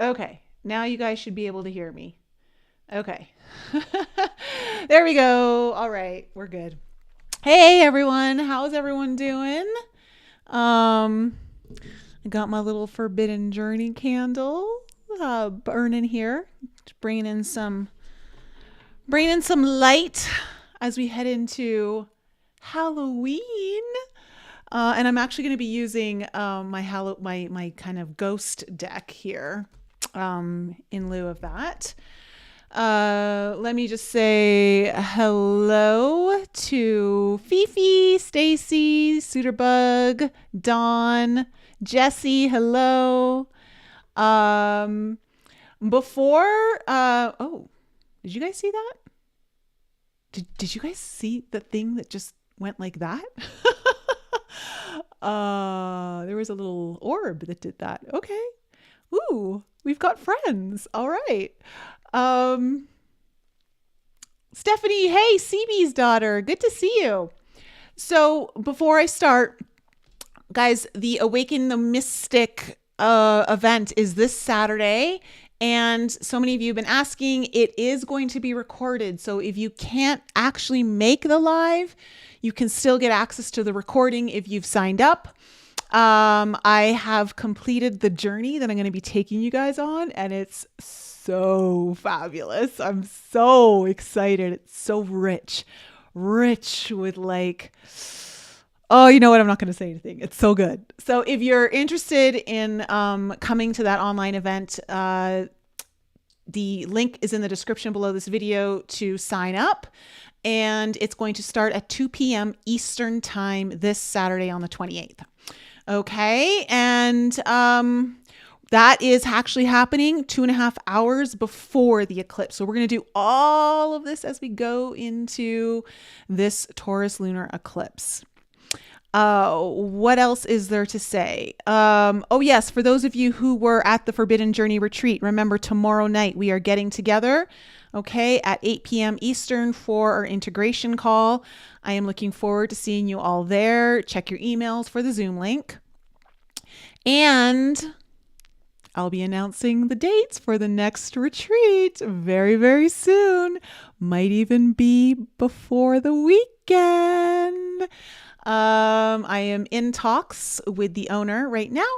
Okay, now you guys should be able to hear me. Okay. There we go. All right, we're good. Hey everyone, how's everyone doing? Um, I got my little Forbidden Journey candle burning here, bringing in some light as we head into Halloween. And I'm actually going to be using my kind of ghost deck here in lieu of that. Let me just say hello to Fifi, Stacy, Suiterbug, Dawn, Jesse. Hello. Um, before, oh, did you guys see that? Did you guys see the thing that just went like that? There was a little orb that did that. Okay. Ooh, we've got friends. All right. Stephanie, hey, CB's daughter. Good to see you. So before I start, guys, the Awaken the Mystic event is this Saturday. And so many of you have been asking, it is going to be recorded. So if you can't actually make the live, you can still get access to the recording if you've signed up. I have completed the journey that I'm going to be taking you guys on, and it's so fabulous. I'm so excited. It's so rich with like, oh, you know what? I'm not going to say anything. It's so good. So if you're interested in coming to that online event, the link is in the description below this video to sign up. And it's going to start at 2 p.m. Eastern time this Saturday on the 28th. Okay. And that is actually happening 2.5 hours before the eclipse. So we're going to do all of this as we go into this Taurus lunar eclipse. What else is there to say? Oh yes, for those of you who were at the Forbidden Journey retreat, remember tomorrow night we are getting together, okay, at 8 p.m. Eastern for our integration call. I am looking forward to seeing you all there. Check your emails for the Zoom link. And I'll be announcing the dates for the next retreat very, very soon. Might even be before the weekend. I am in talks with the owner right now,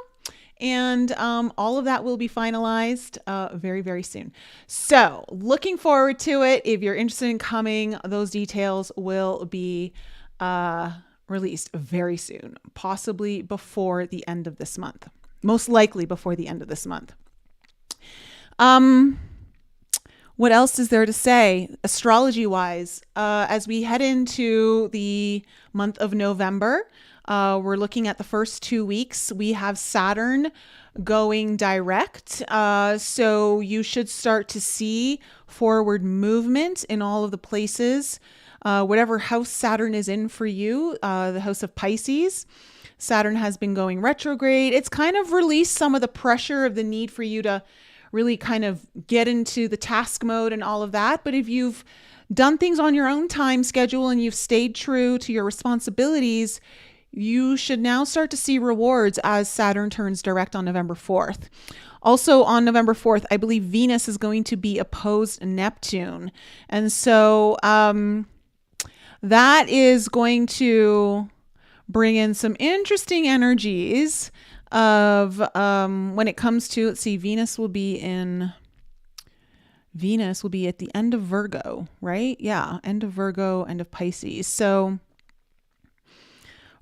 and all of that will be finalized very, very soon. So looking forward to it. If you're interested in coming, those details will be released very soon, possibly before the end of this month, most likely before the end of this month. What else is there to say astrology wise? As we head into the month of November, we're looking at the first 2 weeks. We have Saturn going direct. So you should start to see forward movement in all of the places, whatever house Saturn is in for you, the house of Pisces. Saturn has been going retrograde. It's kind of released some of the pressure of the need for you to really kind of get into the task mode and all of that. But if you've done things on your own time schedule and you've stayed true to your responsibilities, you should now start to see rewards as Saturn turns direct on November 4th. Also on November 4th, I believe Venus is going to be opposed Neptune. And so that is going to bring in some interesting energies of when it comes to, let's see, Venus will be at the end of Virgo, right? Yeah, end of Virgo, end of Pisces. So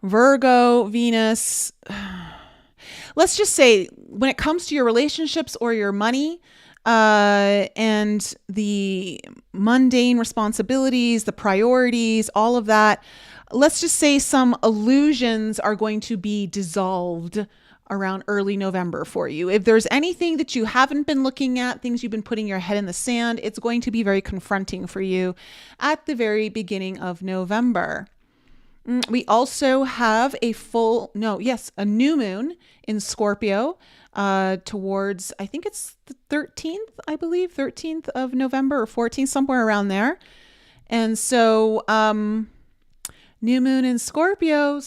Virgo, Venus, let's just say when it comes to your relationships or your money and the mundane responsibilities, the priorities, all of that, let's just say some illusions are going to be dissolved around early November for you. If there's anything that you haven't been looking at, things you've been putting your head in the sand, it's going to be very confronting for you at the very beginning of November. We also have a new moon in Scorpio towards, I think it's the 13th of November or 14th, somewhere around there. And so new moon in Scorpio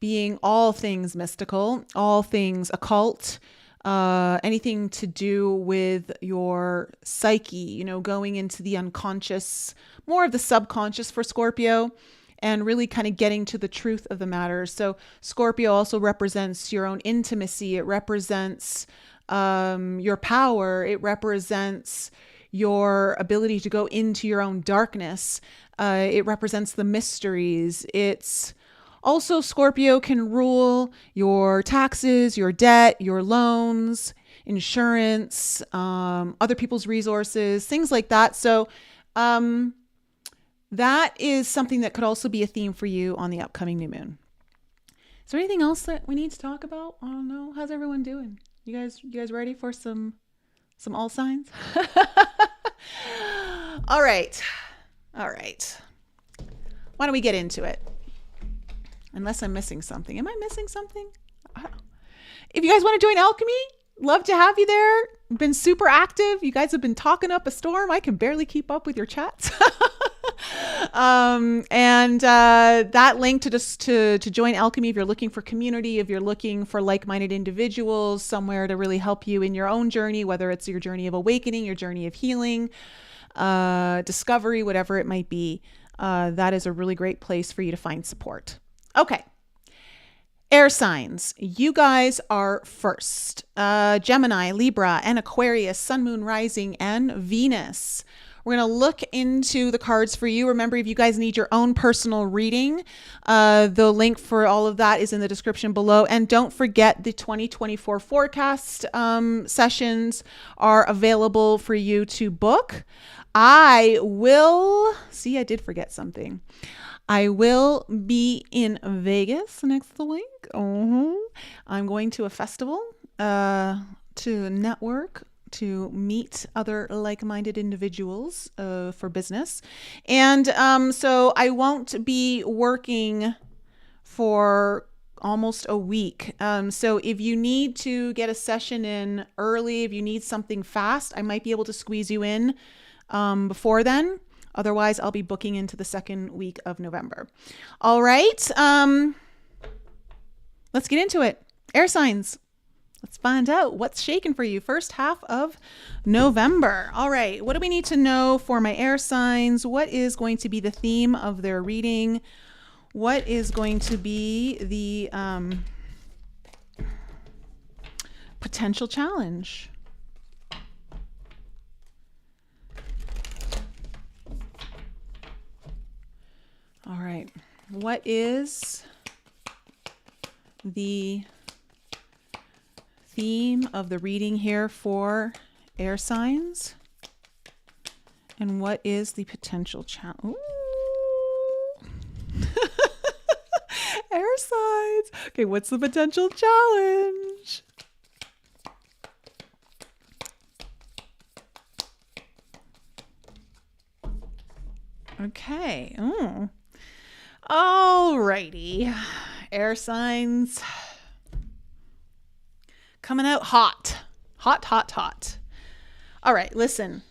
being all things mystical, all things occult, anything to do with your psyche, you know, going into the unconscious, more of the subconscious for Scorpio, and really kind of getting to the truth of the matter. So Scorpio also represents your own intimacy. It represents your power. It represents your ability to go into your own darkness. It represents the mysteries. It's also, Scorpio can rule your taxes, your debt, your loans, insurance, other people's resources, things like that. So that is something that could also be a theme for you on the upcoming new moon. Is there anything else that we need to talk about? I don't know. How's everyone doing? You guys ready for some all signs? All right. Why don't we get into it? Unless I'm missing something. Am I missing something? If you guys want to join Alchemy, love to have you there. Been super active. You guys have been talking up a storm. I can barely keep up with your chats. That link to join Alchemy, if you're looking for community, if you're looking for like-minded individuals, somewhere to really help you in your own journey, whether it's your journey of awakening, your journey of healing, discovery, whatever it might be, that is a really great place for you to find support. Okay. Air signs, you guys are first. Gemini, Libra, and Aquarius, Sun, Moon, Rising, and Venus. We're going to look into the cards for you. Remember, if you guys need your own personal reading, the link for all of that is in the description below. And don't forget, the 2024 forecast sessions are available for you to book. I did forget something. I will be in Vegas next week. I'm going to a festival to network, to meet other like-minded individuals for business. And so I won't be working for almost a week. So if you need to get a session in early, if you need something fast, I might be able to squeeze you in before then. Otherwise, I'll be booking into the second week of November. All right. Let's get into it. Air signs. Let's find out what's shaking for you first half of November. All right. What do we need to know for my air signs? What is going to be the theme of their reading? What is going to be the potential challenge? All right. What is the theme of the reading here for air signs? And what is the potential challenge? Air signs. Okay, what's the potential challenge? Okay. Alrighty. Air signs. Coming out hot. Hot. All right, listen.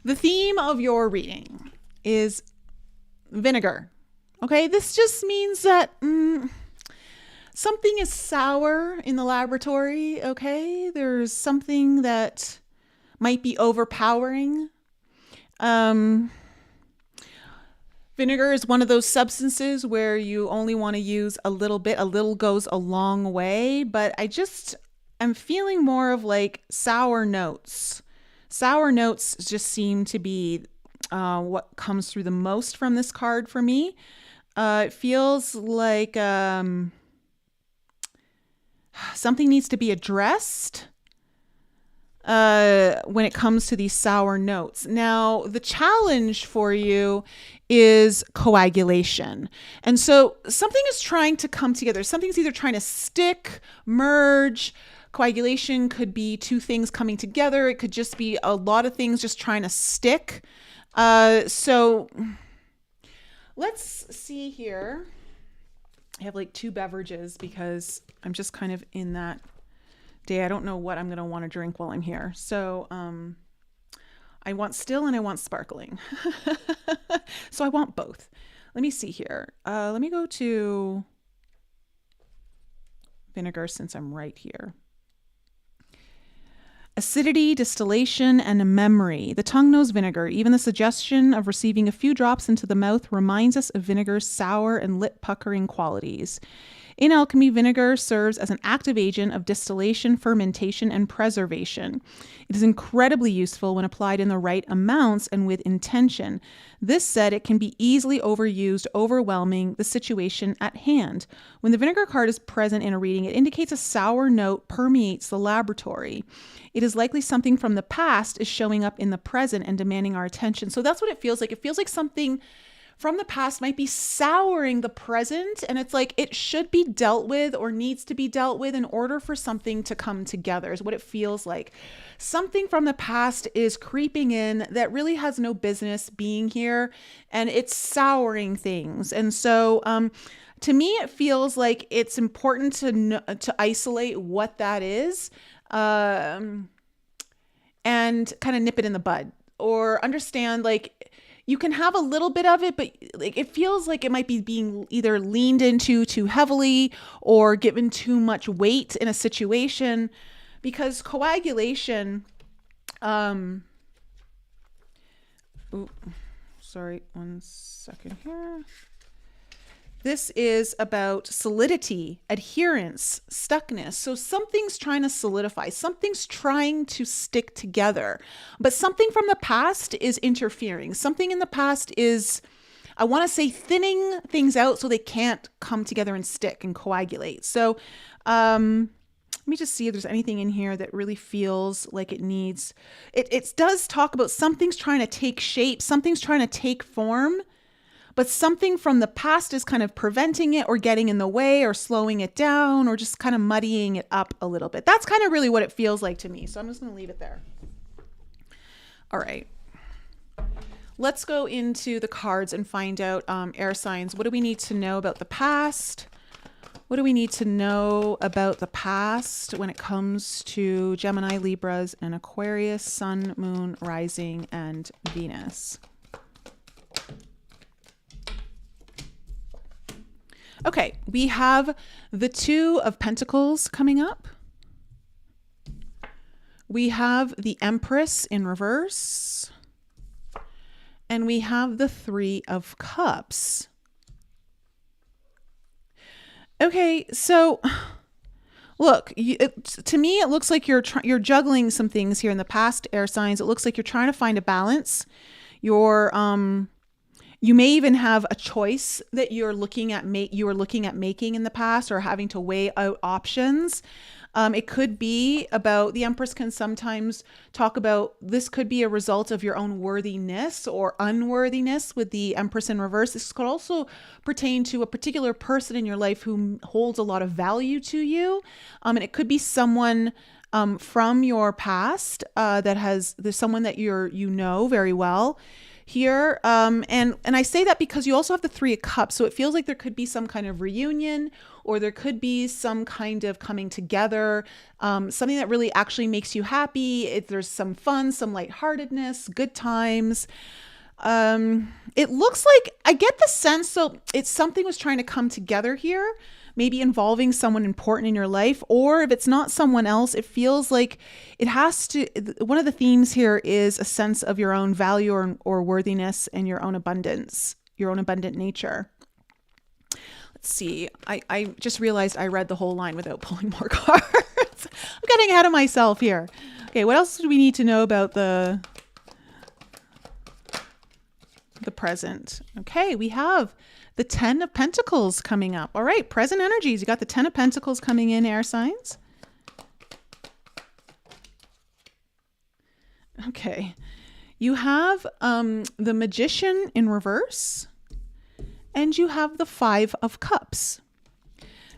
The theme of your reading is vinegar. Okay, this just means that something is sour in the laboratory. Okay, there's something that might be overpowering. Vinegar is one of those substances where you only want to use a little bit. A little goes a long way, but I'm feeling more of like sour notes. Sour notes just seem to be what comes through the most from this card for me. It feels like something needs to be addressed when it comes to these sour notes. Now, the challenge for you is coagulation. And so something is trying to come together. Something's either trying to stick, merge. Coagulation could be two things coming together. It could just be a lot of things just trying to stick. So let's see here. I have like two beverages because I'm just kind of in that day. I don't know what I'm going to want to drink while I'm here. So I want still and I want sparkling. So I want both. Let me see here. Let me go to vinegar since I'm right here. Acidity, distillation, and a memory. The tongue knows vinegar. Even the suggestion of receiving a few drops into the mouth reminds us of vinegar's sour and lip-puckering qualities. In alchemy, vinegar serves as an active agent of distillation, fermentation, and preservation. It is incredibly useful when applied in the right amounts and with intention. This said, it can be easily overused, overwhelming the situation at hand. When the vinegar card is present in a reading, it indicates a sour note permeates the laboratory. It is likely something from the past is showing up in the present and demanding our attention. So that's what it feels like. It feels like something from the past might be souring the present, and it's like it should be dealt with or needs to be dealt with in order for something to come together is what it feels like. Something from the past is creeping in that really has no business being here, and it's souring things. And so to me, it feels like it's important to isolate what that is and kind of nip it in the bud, or understand like you can have a little bit of it, but like it feels like it might be being either leaned into too heavily or given too much weight in a situation, because coagulation, sorry, one second here. This is about solidity, adherence, stuckness. So something's trying to solidify, something's trying to stick together, but something from the past is interfering. Something in the past is, I want to say, thinning things out so they can't come together and stick and coagulate. So let me just see if there's anything in here that really feels like it needs, it does talk about something's trying to take shape, something's trying to take form, but something from the past is kind of preventing it or getting in the way or slowing it down or just kind of muddying it up a little bit. That's kind of really what it feels like to me. So I'm just going to leave it there. All right. Let's go into the cards and find out air signs. What do we need to know about the past? What do we need to know about the past when it comes to Gemini, Libras, and Aquarius, Sun, Moon, Rising, and Venus? Okay, we have the Two of Pentacles coming up. We have the Empress in reverse. And we have the Three of Cups. Okay, so look, to me, it looks like you're juggling some things here in the past, air signs. It looks like you're trying to find a balance. You may even have a choice that you were looking at making in the past, or having to weigh out options. It could be about, the Empress can sometimes talk about, this could be a result of your own worthiness or unworthiness with the Empress in reverse. This could also pertain to a particular person in your life who holds a lot of value to you. And it could be someone from your past there's someone that you know very well here. And I say that because you also have the Three of Cups. So it feels like there could be some kind of reunion, or there could be some kind of coming together, something that really actually makes you happy. If there's some fun, some lightheartedness, good times. It looks like, I get the sense, so it's something was trying to come together here, maybe involving someone important in your life, or if it's not someone else, it feels like it has to, one of the themes here is a sense of your own value or worthiness and your own abundance, your own abundant nature. Let's see. I just realized I read the whole line without pulling more cards. I'm getting ahead of myself here. Okay, what else do we need to know about the present? Okay, we have the Ten of Pentacles coming up. All right, present energies. You got the Ten of Pentacles coming in, air signs. Okay, you have the Magician in reverse, and you have the Five of Cups.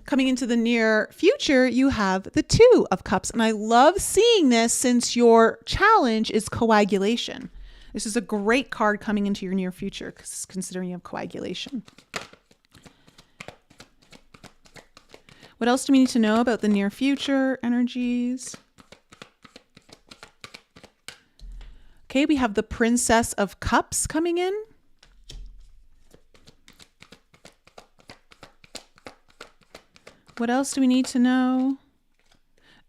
Coming into the near future, you have the Two of Cups. And I love seeing this since your challenge is coagulation. This is a great card coming into your near future, considering you have coagulation. What else do we need to know about the near future energies? Okay, we have the Princess of Cups coming in. What else do we need to know?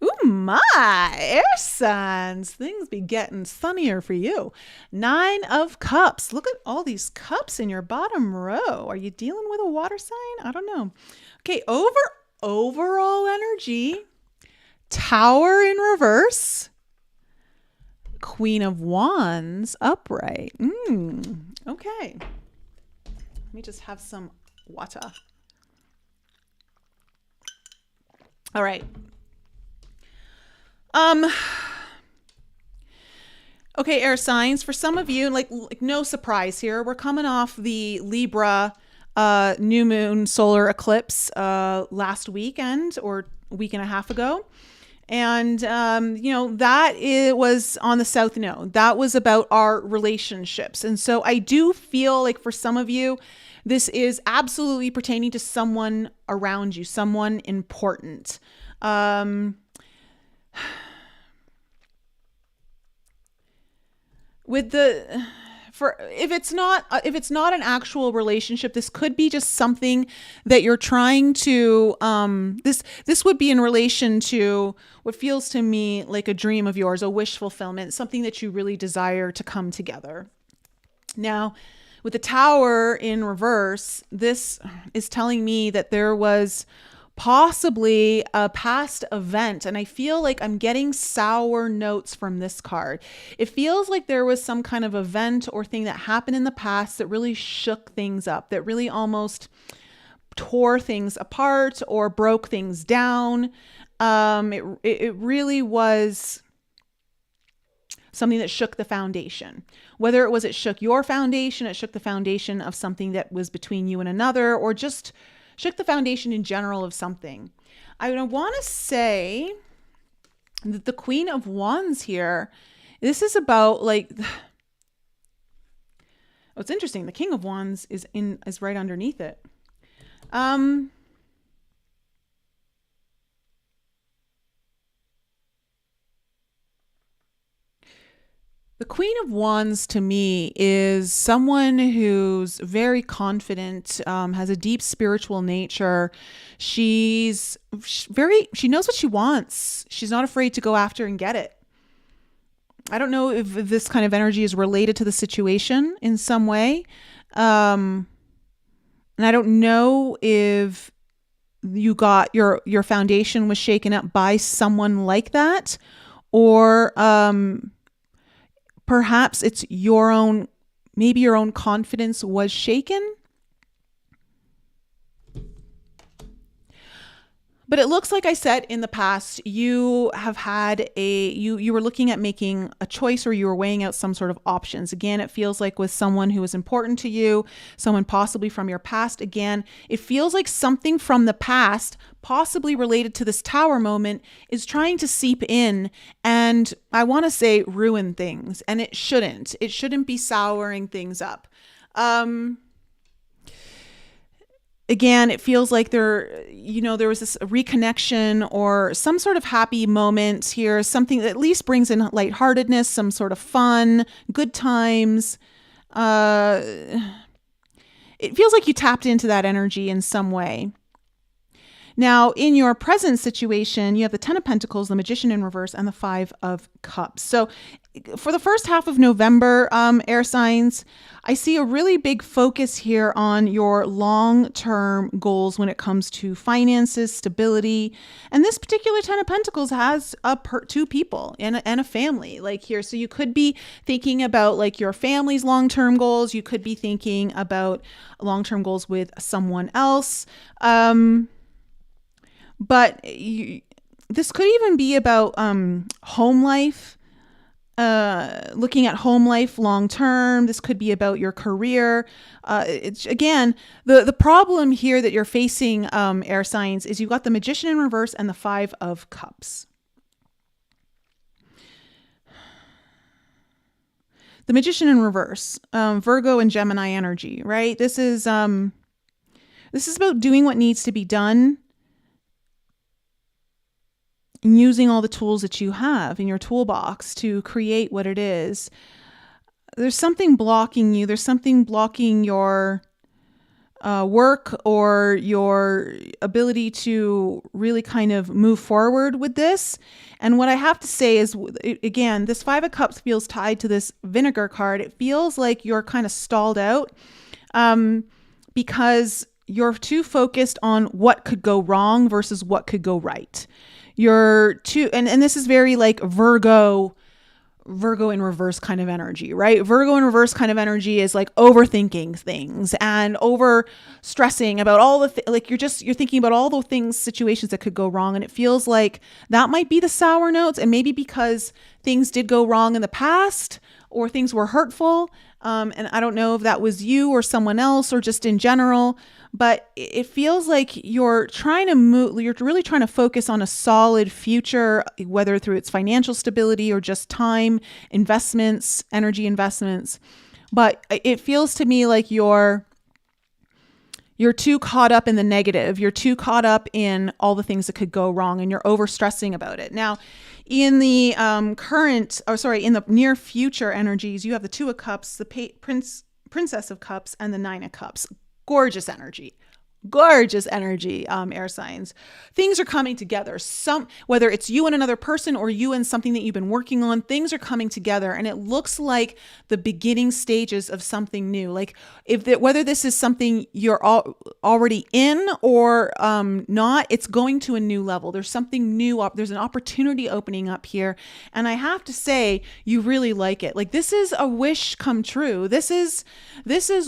Ooh, my air signs. Things be getting sunnier for you. 9 of Cups. Look at all these cups in your bottom row. Are you dealing with a water sign? I don't know. Okay, overall energy. Tower in reverse. Queen of Wands upright. Okay. Let me just have some water. All right. Okay, air signs. For some of you, like no surprise here. We're coming off the Libra new moon solar eclipse last weekend or a week and a half ago. And, that was on the South Node. That was about our relationships. And so I do feel like for some of you, this is absolutely pertaining to someone around you, someone important. If it's not an actual relationship, this could be just something that you're trying to this would be in relation to what feels to me like a dream of yours, a wish fulfillment, something that you really desire to come together. Now, with the Tower in reverse, this is telling me that there was possibly a past event, and I feel like I'm getting sour notes from this card. It feels like there was some kind of event or thing that happened in the past that really shook things up, that really almost tore things apart or broke things down. It really was something that shook the foundation. Whether it shook your foundation, it shook the foundation of something that was between you and another, or just shook the foundation in general of something. I want to say that the Queen of Wands here, this is about it's interesting. The King of Wands is right underneath it. The Queen of Wands to me is someone who's very confident, has a deep spiritual nature. She knows what she wants. She's not afraid to go after and get it. I don't know if this kind of energy is related to the situation in some way. And I don't know if you got your foundation was shaken up by someone like that, or perhaps it's maybe your own confidence was shaken. But it looks like I said in the past, you have had you were looking at making a choice, or you were weighing out some sort of options. Again, it feels like with someone who is important to you, someone possibly from your past. Again, it feels like something from the past, possibly related to this Tower moment, is trying to seep in and, I want to say, ruin things. And it shouldn't. It shouldn't be souring things up. Again, it feels like there was this reconnection or some sort of happy moment here, something that at least brings in lightheartedness, some sort of fun, good times. It feels like you tapped into that energy in some way. Now, in your present situation, you have the 10 of Pentacles, the Magician in reverse, and the 5 of Cups. So for the first half of November, air signs, I see a really big focus here on your long-term goals when it comes to finances, stability. And this particular 10 of Pentacles has two people and a family here. So you could be thinking about your family's long-term goals. You could be thinking about long-term goals with someone else. But this could even be about home life, looking at home life long term. This could be about your career. It's again, the problem here that you're facing, air signs, is you've got the Magician in reverse and the 5 of Cups. The Magician in reverse, Virgo and Gemini energy, right? This is about doing what needs to be done, and using all the tools that you have in your toolbox to create what it is. There's something blocking you. There's something blocking your work or your ability to really kind of move forward with this. And what I have to say is, again, this Five of Cups feels tied to this Vinegar card. It feels like you're kind of stalled out because you're too focused on what could go wrong versus what could go right. You're too, and this is very like Virgo in reverse kind of energy, right? Virgo in reverse kind of energy is like overthinking things and over stressing about all the like you're thinking about all the things, situations that could go wrong. And it feels like that might be the sour notes, and maybe because things did go wrong in the past or things were hurtful. And I don't know if that was you or someone else or just in general, but it feels like you're trying to move, you're really trying to focus on a solid future, whether through its financial stability or just time investments, energy investments. But it feels to me like you're too caught up in the negative. You're too caught up in all the things that could go wrong, and you're over stressing about it. Now, in the in the near future energies, you have the Two of Cups, the Princess of Cups, and the Nine of Cups. Gorgeous energy, air signs. Things are coming together. Whether it's you and another person or you and something that you've been working on, things are coming together, and it looks like the beginning stages of something new. Like whether this is something you're already in or not, it's going to a new level. There's something new up. There's an opportunity opening up here, and I have to say, you really like it. Like this is a wish come true. This is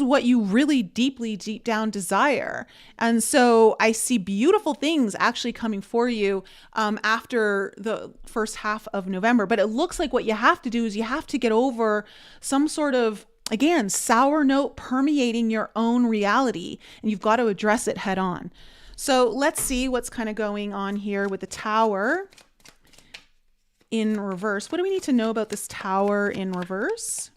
what you really deep down desire. And so I see beautiful things actually coming for you after the first half of November. But it looks like what you have to do is you have to get over some sort of, again, sour note permeating your own reality. And you've got to address it head on. So let's see what's kind of going on here with the Tower in reverse. What do we need to know about this Tower in reverse?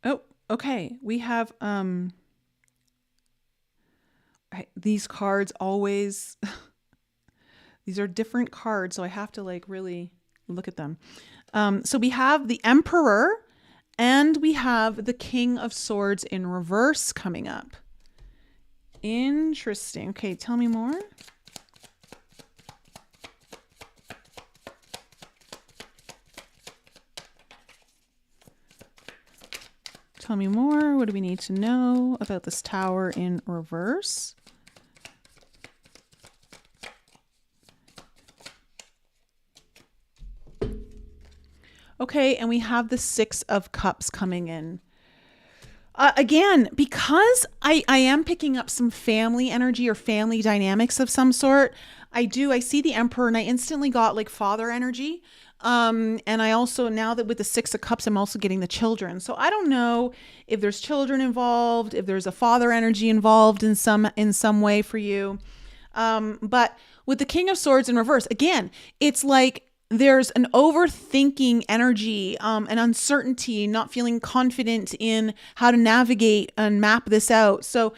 Oh, okay. We have these cards always these are different cards, so I have to like really look at them. So we have the Emperor and we have the King of Swords in reverse coming up. Interesting. Okay, tell me more. Tell me more. What do we need to know about this Tower in reverse? Okay, and we have the Six of Cups coming in. Again, because I am picking up some family energy or family dynamics of some sort, I see the Emperor and I instantly got like father energy. And I also, now that with the Six of Cups, I'm also getting the children. So I don't know if there's children involved, if there's a father energy involved in some way for you. But with the King of Swords in reverse, again, it's like there's an overthinking energy, an uncertainty, not feeling confident in how to navigate and map this out. So,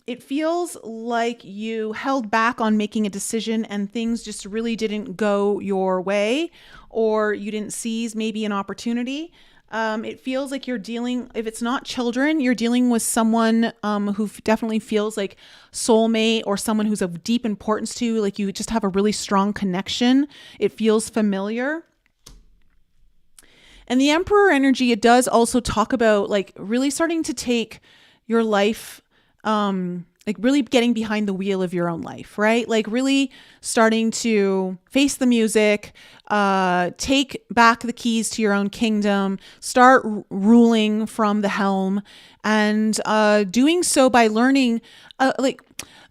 it feels like you held back on making a decision and things just really didn't go your way, or you didn't seize maybe an opportunity. It feels like you're dealing, if it's not children, you're dealing with someone who definitely feels like soulmate or someone who's of deep importance to you, like you just have a really strong connection. It feels familiar. And the Emperor energy, it does also talk about like really starting to take your life, like really getting behind the wheel of your own life, right? Like really starting to face the music, take back the keys to your own kingdom, start ruling from the helm, and doing so by learning, like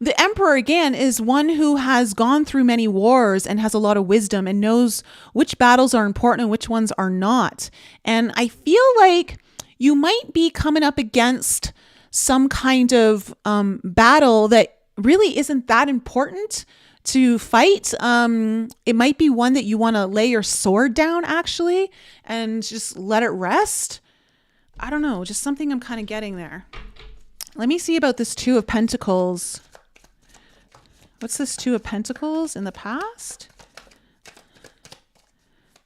the Emperor again is one who has gone through many wars and has a lot of wisdom and knows which battles are important and which ones are not. And I feel like you might be coming up against some kind of battle that really isn't that important to fight. It might be one that you want to lay your sword down actually and just let it rest. I don't know, just something I'm kind of getting there. Let me see about this Two of Pentacles What's this Two of Pentacles in the past?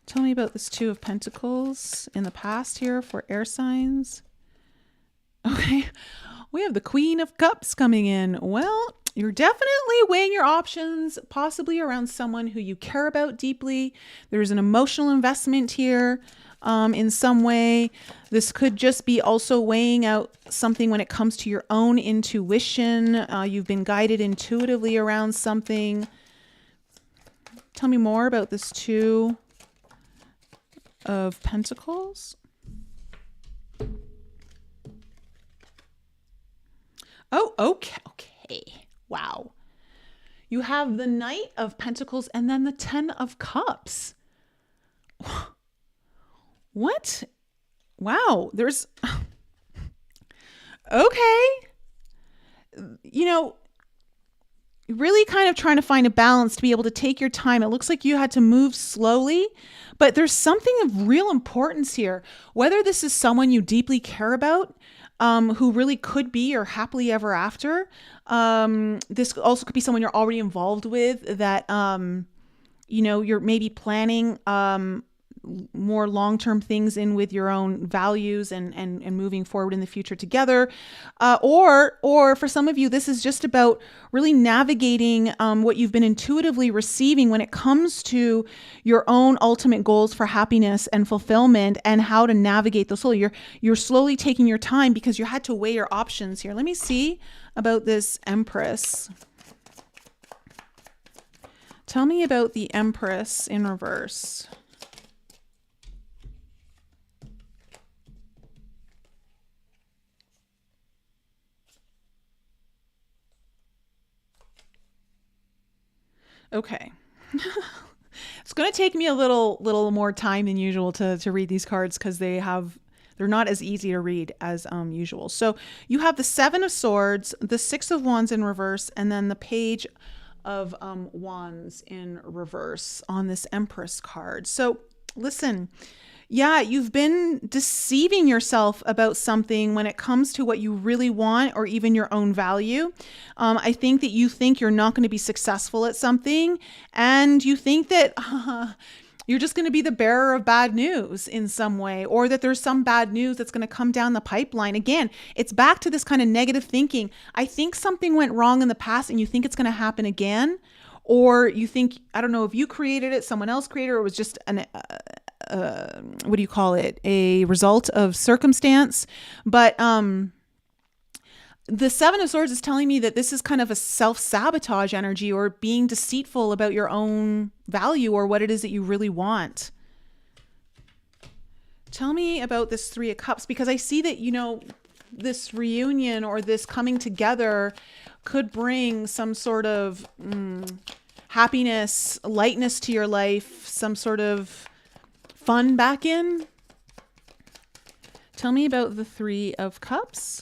Tell me about this Two of Pentacles in the past here for air signs. Okay, we have the Queen of Cups coming in. Well, you're definitely weighing your options, possibly around someone who you care about deeply. There's an emotional investment here in some way. This could just be also weighing out something when it comes to your own intuition. You've been guided intuitively around something. Tell me more about this Two of Pentacles. Oh, okay. Wow. You have the Knight of Pentacles and then the Ten of Cups. What? Wow. There's... Okay. You know, really kind of trying to find a balance to be able to take your time. It looks like you had to move slowly, but there's something of real importance here. Whether this is someone you deeply care about, who really could be your happily ever after. This also could be someone you're already involved with that, you know, you're maybe planning more long-term things in with your own values and moving forward in the future together. Or for some of you, this is just about really navigating what you've been intuitively receiving when it comes to your own ultimate goals for happiness and fulfillment and how to navigate those slowly. You're slowly taking your time because you had to weigh your options here. Let me see about this Empress. Tell me about the Empress in reverse. Okay. It's going to take me a little more time than usual to read these cards because they're not as easy to read as usual. So you have the Seven of Swords, the Six of Wands in reverse, and then the Page of Wands in reverse on this Empress card. So listen, yeah, you've been deceiving yourself about something when it comes to what you really want or even your own value. I think that you think you're not going to be successful at something, and you think that you're just going to be the bearer of bad news in some way, or that there's some bad news that's going to come down the pipeline. Again, it's back to this kind of negative thinking. I think something went wrong in the past and you think it's going to happen again, or you think, I don't know if you created it, someone else created it, or it was just an what do you call it? A result of circumstance. But the Seven of Swords is telling me that this is kind of a self-sabotage energy or being deceitful about your own value or what it is that you really want. Tell me about this Three of Cups, because I see that, you know, this reunion or this coming together could bring some sort of happiness, lightness to your life, some sort of fun back in. Tell me about the Three of Cups.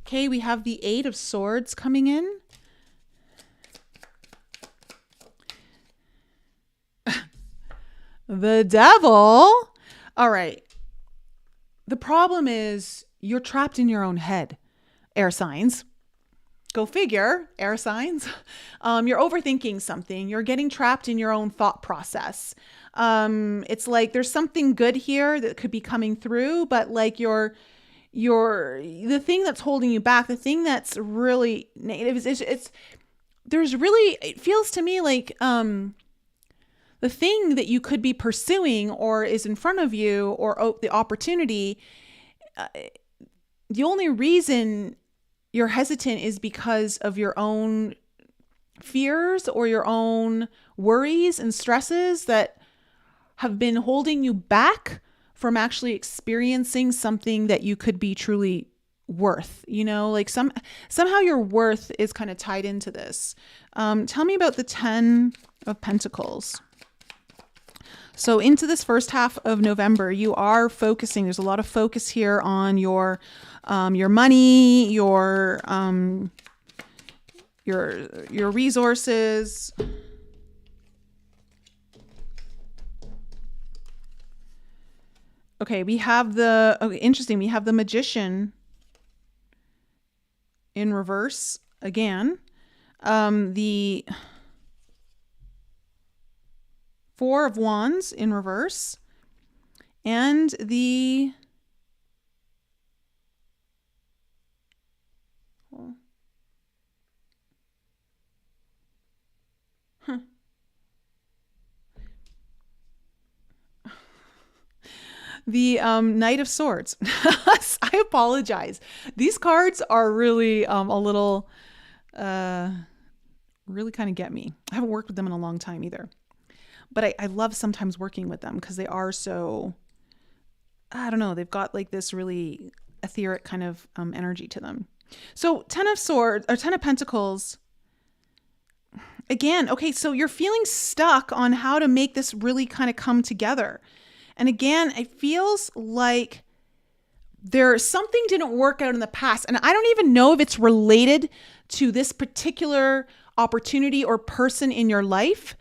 Okay, we have the Eight of Swords coming in. The Devil. All right. The problem is you're trapped in your own head, air signs. Go figure, air signs. You're overthinking something. You're getting trapped in your own thought process. It's like there's something good here that could be coming through, but like the thing that's holding you back, the thing that's really negative it feels to me like the thing that you could be pursuing or is in front of you or the opportunity, the only reason you're hesitant is because of your own fears or your own worries and stresses that have been holding you back from actually experiencing something that you could be truly worth. You know, like somehow your worth is kind of tied into this. Tell me about the Ten of Pentacles. So into this first half of November, you are focusing. There's a lot of focus here on your money, your resources. Okay, we have interesting. We have the Magician in reverse again. The Four of Wands in reverse. And the the Knight of Swords. I apologize. These cards are really a little, really kind of get me. I haven't worked with them in a long time either. But I love sometimes working with them because they are so, I don't know, they've got like this really etheric kind of energy to them. So 10 of Swords, or 10 of Pentacles, again, okay, so you're feeling stuck on how to make this really kind of come together. And again, it feels like something didn't work out in the past. And I don't even know if it's related to this particular opportunity or person in your life.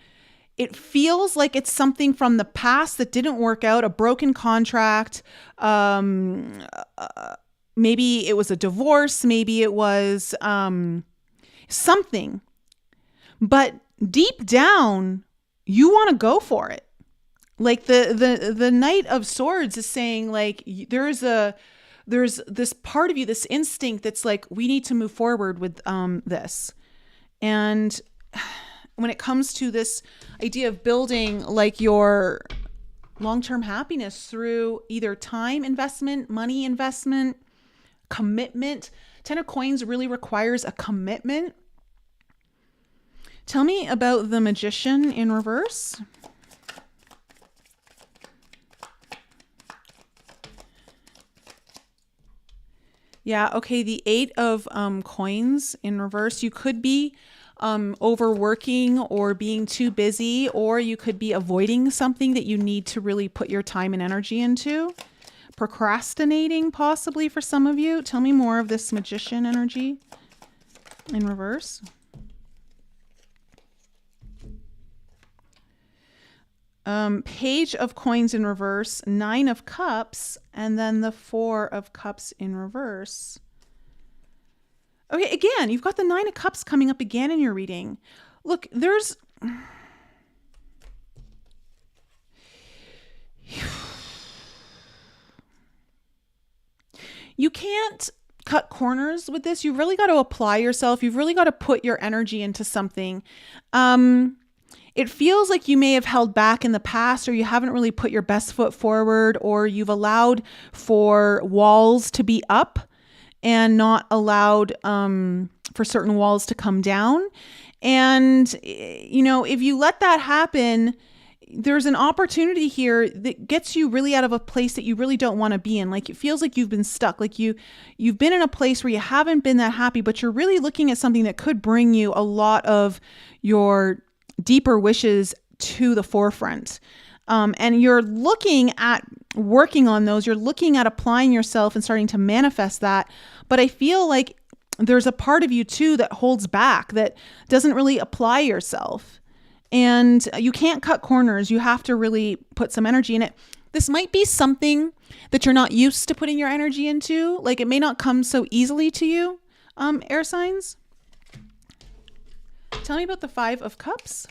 It feels like it's something from the past that didn't work out, a broken contract. Maybe it was a divorce. Maybe it was something. But deep down, you want to go for it. Like the Knight of Swords is saying, like, there's this part of you, this instinct that's like, we need to move forward with this. And when it comes to this idea of building like your long-term happiness through either time investment, money investment, commitment. 10 of Coins really requires a commitment. Tell me about the Magician in reverse. Yeah, okay, the 8 of Coins in reverse. You could be overworking or being too busy, or you could be avoiding something that you need to really put your time and energy into. Procrastinating, possibly, for some of you. Tell me more of this Magician energy in reverse. Page of Coins in reverse, 9 of Cups, and then the 4 of Cups in reverse. Okay, again, you've got the 9 of Cups coming up again in your reading. Look, you can't cut corners with this. You've really got to apply yourself. You've really got to put your energy into something. It feels like you may have held back in the past, or you haven't really put your best foot forward, or you've allowed for walls to be up and not allowed for certain walls to come down. And, you know, if you let that happen, there's an opportunity here that gets you really out of a place that you really don't want to be in. Like, it feels like you've been stuck, like you've been in a place where you haven't been that happy, but you're really looking at something that could bring you a lot of your deeper wishes to the forefront. And you're looking at working on those. You're looking at applying yourself and starting to manifest that. But I feel like there's a part of you too that holds back, that doesn't really apply yourself. And you can't cut corners. You have to really put some energy in it. This might be something that you're not used to putting your energy into. Like, it may not come so easily to you, air signs. Tell me about the 5 of Cups.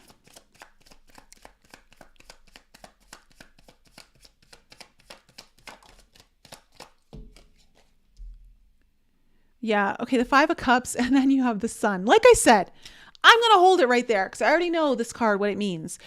Yeah, okay, the 5 of Cups, and then you have the Sun. Like I said, I'm going to hold it right there because I already know this card, what it means.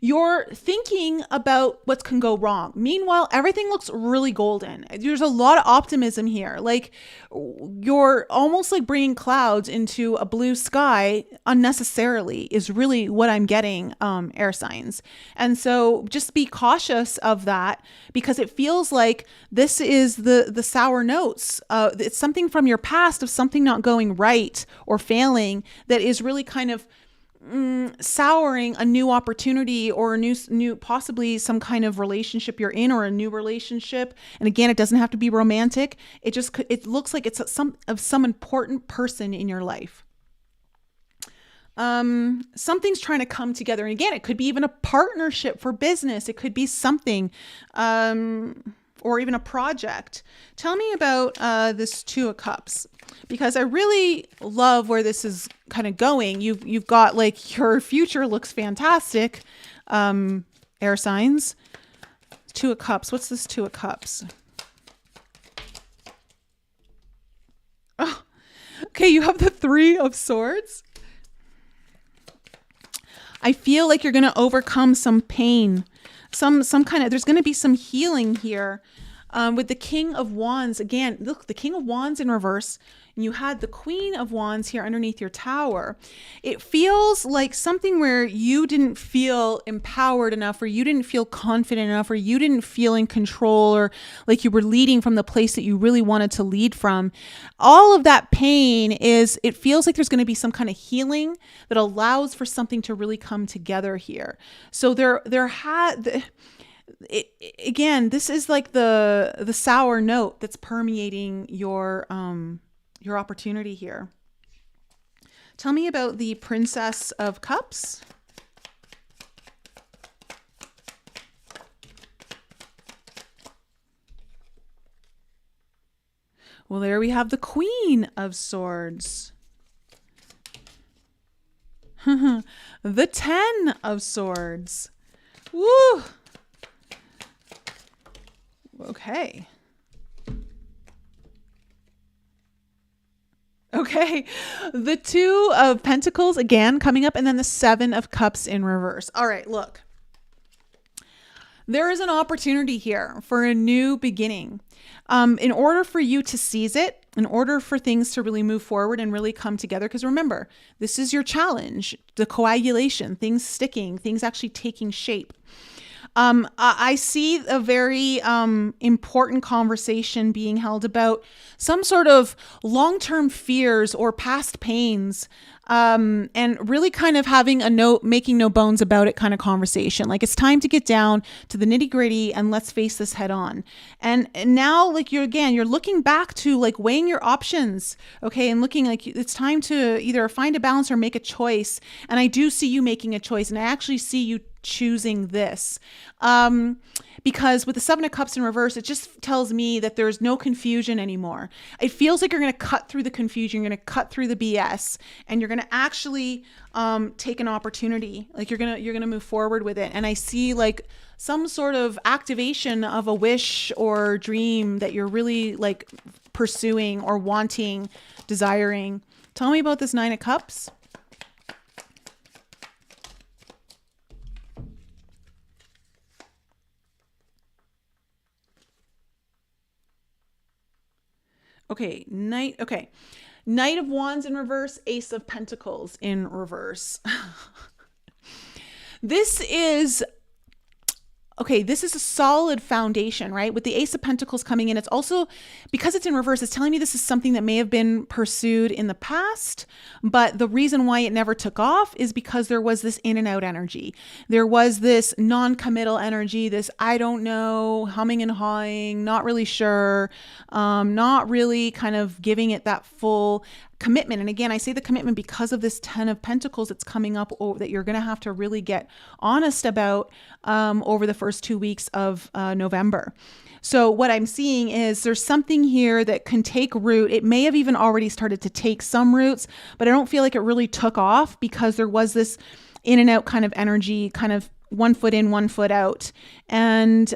You're thinking about what can go wrong. Meanwhile, everything looks really golden. There's a lot of optimism here. Like, you're almost like bringing clouds into a blue sky unnecessarily is really what I'm getting, air signs. And so just be cautious of that, because it feels like this is the sour notes. It's something from your past of something not going right or failing that is really kind of souring a new opportunity, or a new possibly some kind of relationship you're in, or a new relationship. And again, it doesn't have to be romantic. It looks like it's some important person in your life. Something's trying to come together. And again, it could be even a partnership for business. It could be something, or even a project. Tell me about this Two of Cups, because I really love where this is kind of going. You've got like your future looks fantastic. Air signs. Two of Cups. What's this Two of Cups? Oh, okay, you have the Three of Swords. I feel like you're going to overcome some pain, some kind of, there's going to be some healing here. With the King of Wands, again, look, the King of Wands in reverse, and you had the Queen of Wands here underneath your tower. It feels like something where you didn't feel empowered enough, or you didn't feel confident enough, or you didn't feel in control, or like you were leading from the place that you really wanted to lead from. All of that pain is, it feels like there's going to be some kind of healing that allows for something to really come together here. So again, this is like the sour note that's permeating your opportunity here. Tell me about the Princess of Cups. Well, there we have the Queen of Swords. The Ten of Swords. Woo! Okay. Okay. The Two of Pentacles again coming up, and then the Seven of Cups in reverse. All right, look. There is an opportunity here for a new beginning. In order for you to seize it, in order for things to really move forward and really come together, because remember, this is your challenge, the coagulation, things sticking, things actually taking shape. I see a very important conversation being held about some sort of long-term fears or past pains, and really kind of having making no bones about it kind of conversation. Like, it's time to get down to the nitty-gritty and let's face this head on. And now, like, you're looking back to like weighing your options, okay, and looking like it's time to either find a balance or make a choice. And I do see you making a choice, and I actually see you choosing this. Because with the Seven of Cups in reverse, it just tells me that there's no confusion anymore. It feels like you're going to cut through the confusion, you're going to cut through the BS, and you're going to actually take an opportunity. Like, you're going to move forward with it. And I see like some sort of activation of a wish or dream that you're really like pursuing or wanting, desiring. Tell me about this Nine of Cups. Okay, Knight of Wands in reverse, Ace of Pentacles in reverse. This is a solid foundation, right? With the Ace of Pentacles coming in, it's also, because it's in reverse, it's telling me this is something that may have been pursued in the past, but the reason why it never took off is because there was this in and out energy. There was this non-committal energy, this I don't know, humming and hawing, not really sure, not really kind of giving it that full commitment. And again, I say the commitment because of this Ten of Pentacles that's coming up that you're going to have to really get honest about over the first 2 weeks of November. So what I'm seeing is there's something here that can take root. It may have even already started to take some roots, but I don't feel like it really took off because there was this in and out kind of energy, kind of 1 foot in, 1 foot out. And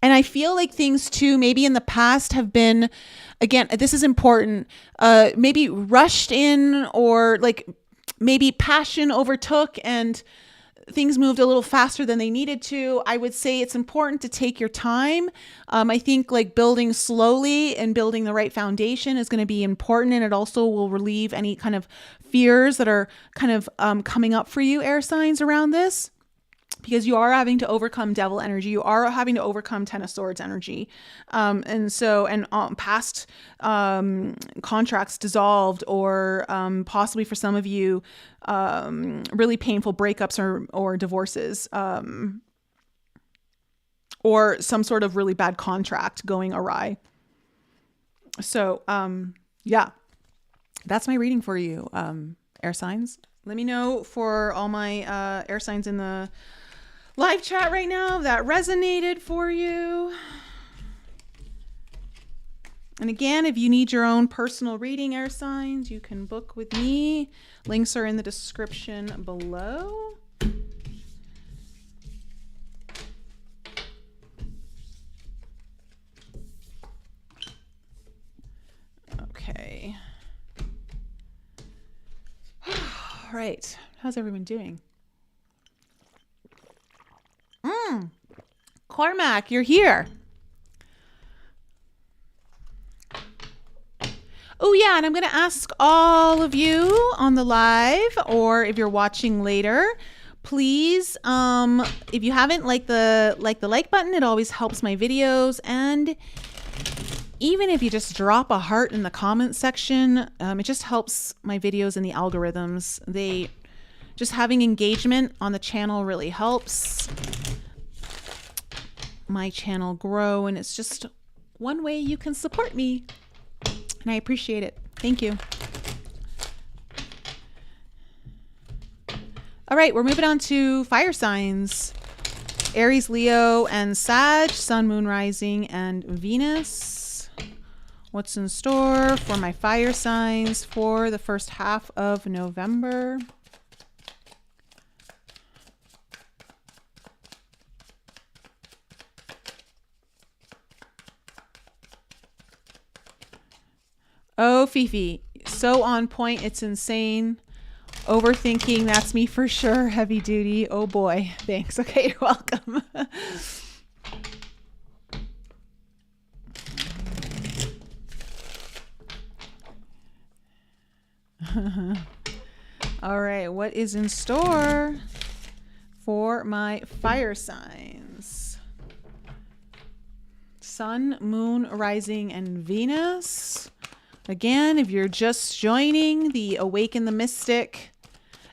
I feel like things too, maybe in the past have been, again, this is important, maybe rushed in, or like maybe passion overtook and things moved a little faster than they needed to. I would say it's important to take your time. I think like building slowly and building the right foundation is going to be important. And it also will relieve any kind of fears that are kind of coming up for you, air signs, around this. Because you are having to overcome devil energy. You are having to overcome Ten of Swords energy. And past contracts dissolved, or possibly for some of you, really painful breakups or divorces, or some sort of really bad contract going awry. So, yeah, that's my reading for you, air signs. Let me know for all my air signs in the live chat right now that resonated for you. And again, if you need your own personal reading, air signs, you can book with me. Links are in the description below. Okay. All right. How's everyone doing? Cormac, you're here. Oh yeah, and I'm going to ask all of you on the live, or if you're watching later, please, if you haven't, like the like button. It always helps my videos. And even if you just drop a heart in the comment section, it just helps my videos in the algorithms. Just having engagement on the channel really helps my channel grow, and it's just one way you can support me. And I appreciate it. Thank you. All right, we're moving on to fire signs. Aries, Leo, and Sag, Sun, Moon, Rising, and Venus. What's in store for my fire signs for the first half of November? Oh, Fifi, so on point. It's insane. Overthinking, that's me for sure. Heavy duty. Oh boy. Thanks. Okay, you're welcome. All right, what is in store for my fire signs? Sun, Moon, Rising, and Venus. Again, if you're just joining, the Awaken the Mystic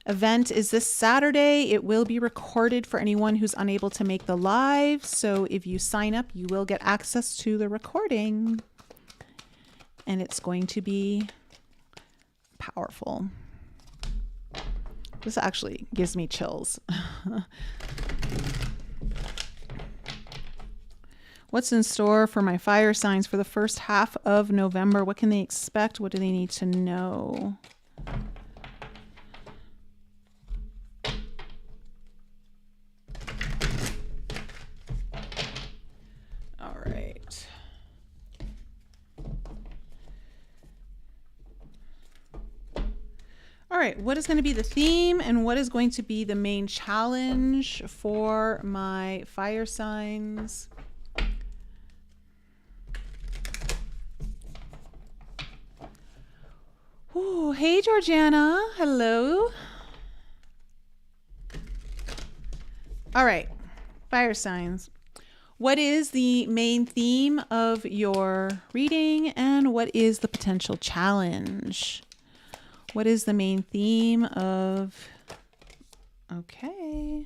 event is this Saturday. It will be recorded for anyone who's unable to make the live. So if you sign up, you will get access to the recording. And it's going to be powerful. This actually gives me chills. What's in store for my fire signs for the first half of November? What can they expect? What do they need to know? All right. All right, what is going to be the theme and what is going to be the main challenge for my fire signs? Oh, hey, Georgiana. Hello. All right. Fire signs. What is the main theme of your reading and what is the potential challenge? What is the main theme of... Okay.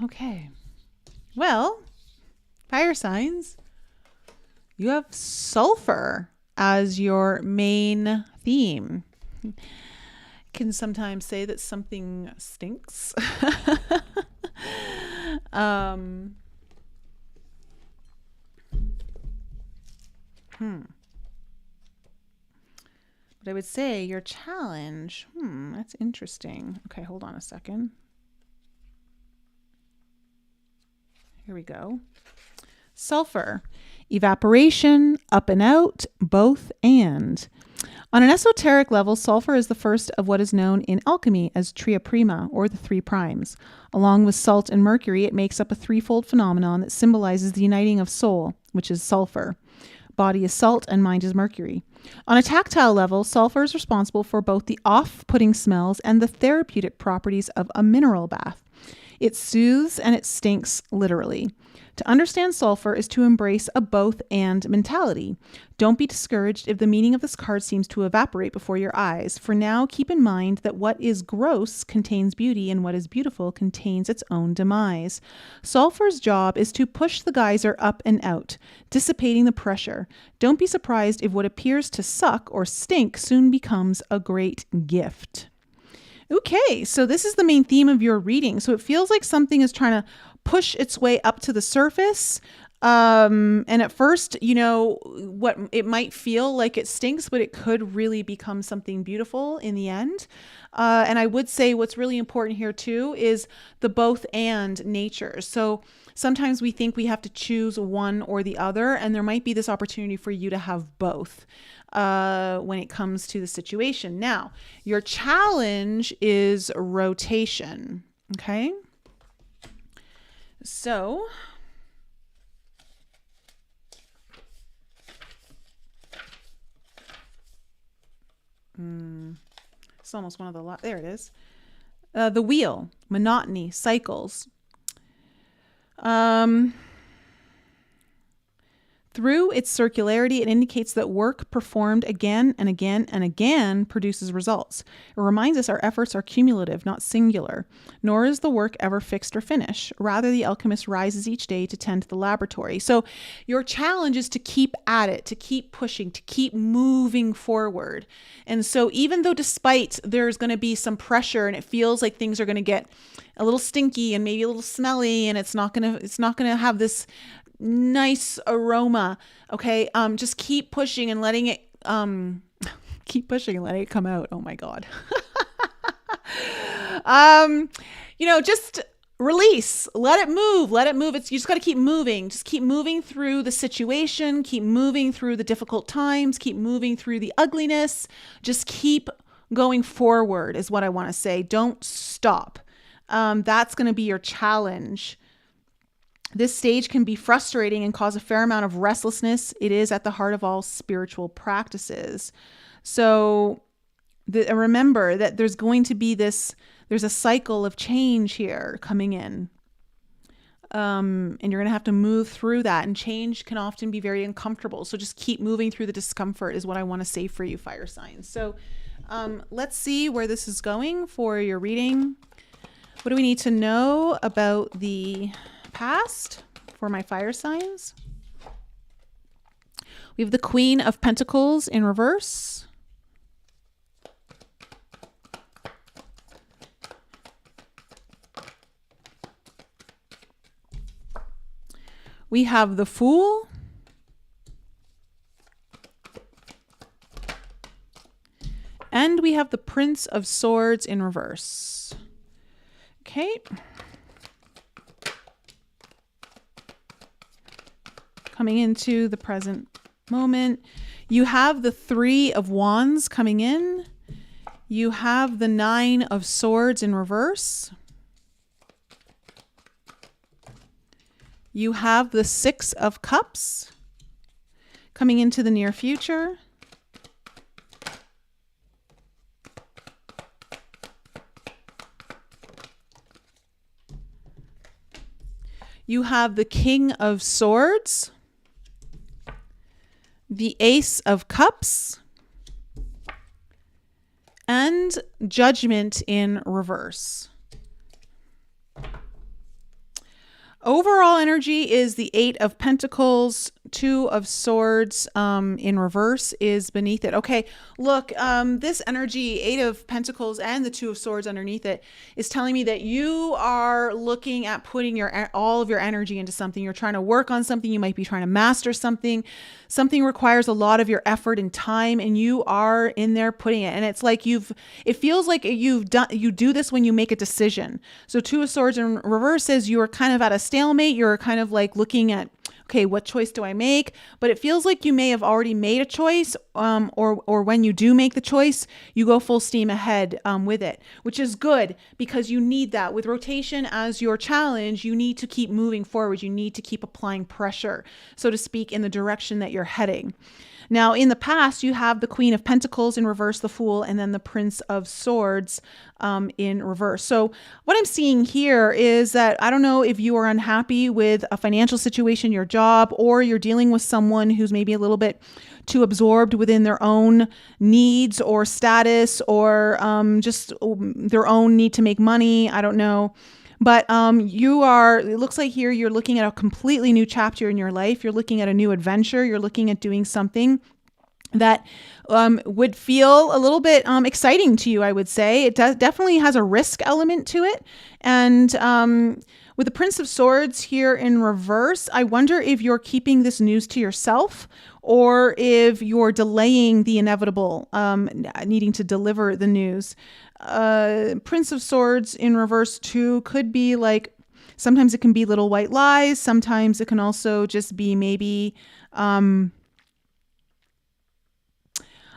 Okay. Well, fire signs, you have sulfur as your main theme. Can sometimes say that something stinks. But I would say your challenge, that's interesting. Okay, hold on a second. Here we go. Sulfur, evaporation, up and out, both and. On an esoteric level, sulfur is the first of what is known in alchemy as tria prima, or the three primes. Along with salt and mercury, it makes up a threefold phenomenon that symbolizes the uniting of soul, which is sulfur. Body is salt and mind is mercury. On a tactile level, sulfur is responsible for both the off-putting smells and the therapeutic properties of a mineral bath. It soothes and it stinks, literally. To understand sulfur is to embrace a both and mentality. Don't be discouraged if the meaning of this card seems to evaporate before your eyes. For now, keep in mind that what is gross contains beauty and what is beautiful contains its own demise. Sulfur's job is to push the geyser up and out, dissipating the pressure. Don't be surprised if what appears to suck or stink soon becomes a great gift. Okay, so this is the main theme of your reading. So it feels like something is trying to push its way up to the surface. And at first, what it might feel like it stinks, but it could really become something beautiful in the end. And I would say what's really important here too is the both and nature. So sometimes we think we have to choose one or the other, and there might be this opportunity for you to have both when it comes to the situation. Now, your challenge is rotation. Okay. So it's almost one of the there it is. The wheel, monotony, cycles. Through its circularity, it indicates that work performed again and again and again produces results. It reminds us our efforts are cumulative, not singular, nor is the work ever fixed or finished. Rather, the alchemist rises each day to tend to the laboratory. So your challenge is to keep at it, to keep pushing, to keep moving forward. And so even though despite there's going to be some pressure and it feels like things are going to get a little stinky and maybe a little smelly and it's not going to have this nice aroma. Okay. Just keep pushing and letting it, come out. Oh my God. Just release, let it move. You just got to keep moving. Just keep moving through the situation, keep moving through the difficult times, keep moving through the ugliness. Just keep going forward is what I want to say. Don't stop. That's going to be your challenge. This stage can be frustrating and cause a fair amount of restlessness. It is at the heart of all spiritual practices. So remember that there's going to be there's a cycle of change here coming in. And you're going to have to move through that, and change can often be very uncomfortable. So just keep moving through the discomfort is what I want to say for you, fire signs. So let's see where this is going for your reading. What do we need to know about the past for my fire signs? We have the Queen of Pentacles in reverse. We have the Fool. And we have the Prince of Swords in reverse. Okay. Coming into the present moment, you have the Three of Wands coming in. You have the Nine of Swords in reverse. You have the Six of Cups coming into the near future. You have the King of Swords, the Ace of Cups, and Judgment in reverse. Overall energy is the Eight of Pentacles, Two of Swords in reverse is beneath it. Okay, look, this energy, Eight of Pentacles and the Two of Swords underneath it, is telling me that you are looking at putting all of your energy into something. You're trying to work on something. You might be trying to master something. Something requires a lot of your effort and time, and you are in there putting it. And it's like it feels like you do this when you make a decision. So Two of Swords in reverse says you are kind of at a stalemate. You're kind of like looking at, okay, what choice do I make? But it feels like you may have already made a choice, or when you do make the choice, you go full steam ahead with it, which is good because you need that. With rotation as your challenge, you need to keep moving forward. You need to keep applying pressure, so to speak, in the direction that you're heading. Now, in the past, you have the Queen of Pentacles in reverse, the Fool, and then the Prince of Swords in reverse. So what I'm seeing here is that I don't know if you are unhappy with a financial situation, your job, or you're dealing with someone who's maybe a little bit too absorbed within their own needs or status, or just their own need to make money. I don't know. But it looks like here you're looking at a completely new chapter in your life. You're looking at a new adventure. You're looking at doing something that would feel a little bit exciting to you, I would say. It definitely has a risk element to it. And with the Prince of Swords here in reverse, I wonder if you're keeping this news to yourself or if you're delaying the inevitable, needing to deliver the news. Prince of Swords in reverse too could be like, sometimes it can be little white lies. Sometimes it can also just be maybe...